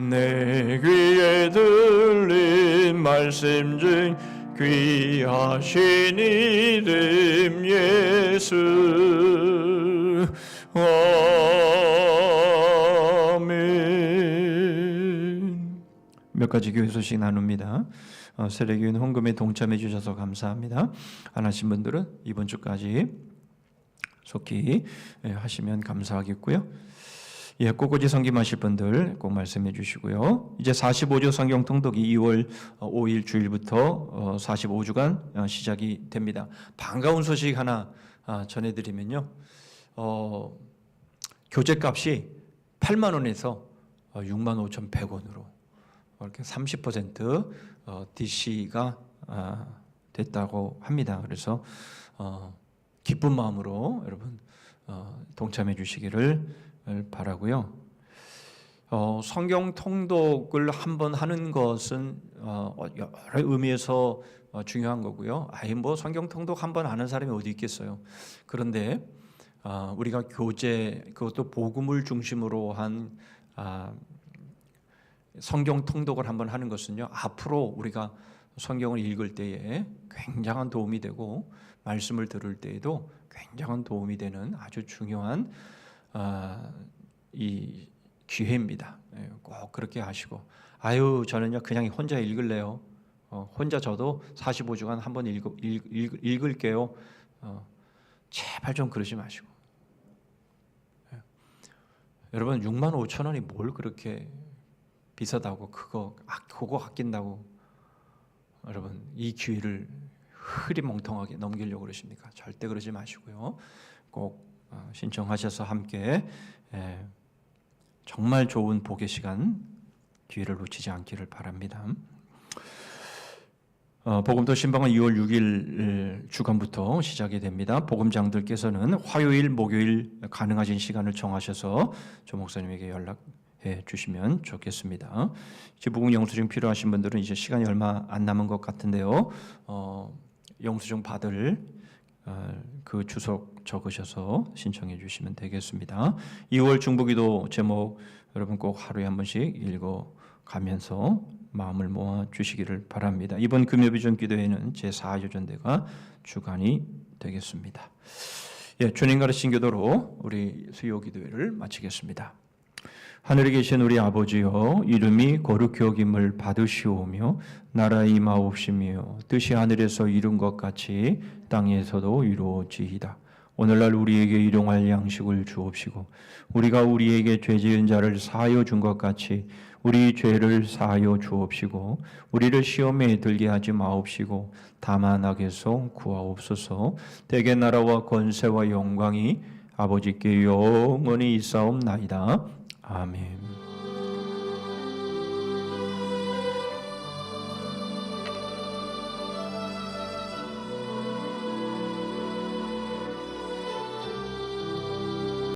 내 귀에 들린 말씀 중 귀하신 이름 예수 아멘. 몇 가지 교회 소식 나눕니다. 세례교인 헌금에 동참해 주셔서 감사합니다. 안 하신 분들은 이번 주까지 속히 하시면 감사하겠고요. 예, 꼬꼬지 성김하실 분들 꼭 말씀해 주시고요. 이제 45주 성경 통독이 2월 5일 주일부터 45주간 시작이 됩니다. 반가운 소식 하나 전해드리면요. 교재값이 8만 원에서 65,100원으로 이렇게 30% DC가 됐다고 합니다. 그래서 기쁜 마음으로 여러분 동참해 주시기를 바라고요. 성경 통독을 한번 하는 것은 여러 의미에서 중요한 거고요. 뭐 성경 통독 한번 하는 사람이 어디 있겠어요. 그런데 우리가 교재 그것도 복음을 중심으로 한 성경 통독을 한번 하는 것은요. 앞으로 우리가 성경을 읽을 때에 굉장한 도움이 되고 말씀을 들을 때에도 굉장한 도움이 되는 아주 중요한 이 기회입니다. 꼭 그렇게 하시고 저는요 그냥 혼자 읽을래요. 혼자 저도 45주간 한번 읽을게요. 제발 좀 그러지 마시고 여러분 65,000원이 뭘 그렇게 비싸다고 그거 아낀다고 여러분 이 기회를 흐리멍텅하게 넘기려고 그러십니까? 절대 그러지 마시고요. 꼭 신청하셔서 함께 정말 좋은 복의 시간 기회를 놓치지 않기를 바랍니다. 복음도 신방은 2월 6일 주간부터 시작이 됩니다. 복음장들께서는 화요일, 목요일 가능하신 시간을 정하셔서 조 목사님에게 연락해 주시면 좋겠습니다. 이제 복음 영수증 필요하신 분들은 이제 시간이 얼마 안 남은 것 같은데요. 영수증 받을 그 주소 적으셔서 신청해 주시면 되겠습니다. 2월 중보기도 제목 여러분 꼭 하루에 한 번씩 읽어가면서 마음을 모아 주시기를 바랍니다. 이번 금요비전 기도회는 제4요전대가 주관이 되겠습니다. 예, 주님 가르친 기도로 우리 수요 기도회를 마치겠습니다. 하늘에 계신 우리 아버지여, 이름이 거룩히 여김을 받으시오며 나라에 임하옵시며 뜻이 하늘에서 이룬 것 같이 땅에서도 이루어지이다. 오늘날 우리에게 일용할 양식을 주옵시고 우리가 우리에게 죄 지은 자를 사하여 준 것 같이 우리 죄를 사하여 주옵시고 우리를 시험에 들게 하지 마옵시고 다만 악에서 구하옵소서. 대개 나라와 권세와 영광이 아버지께 영원히 있사옵나이다. 아멘.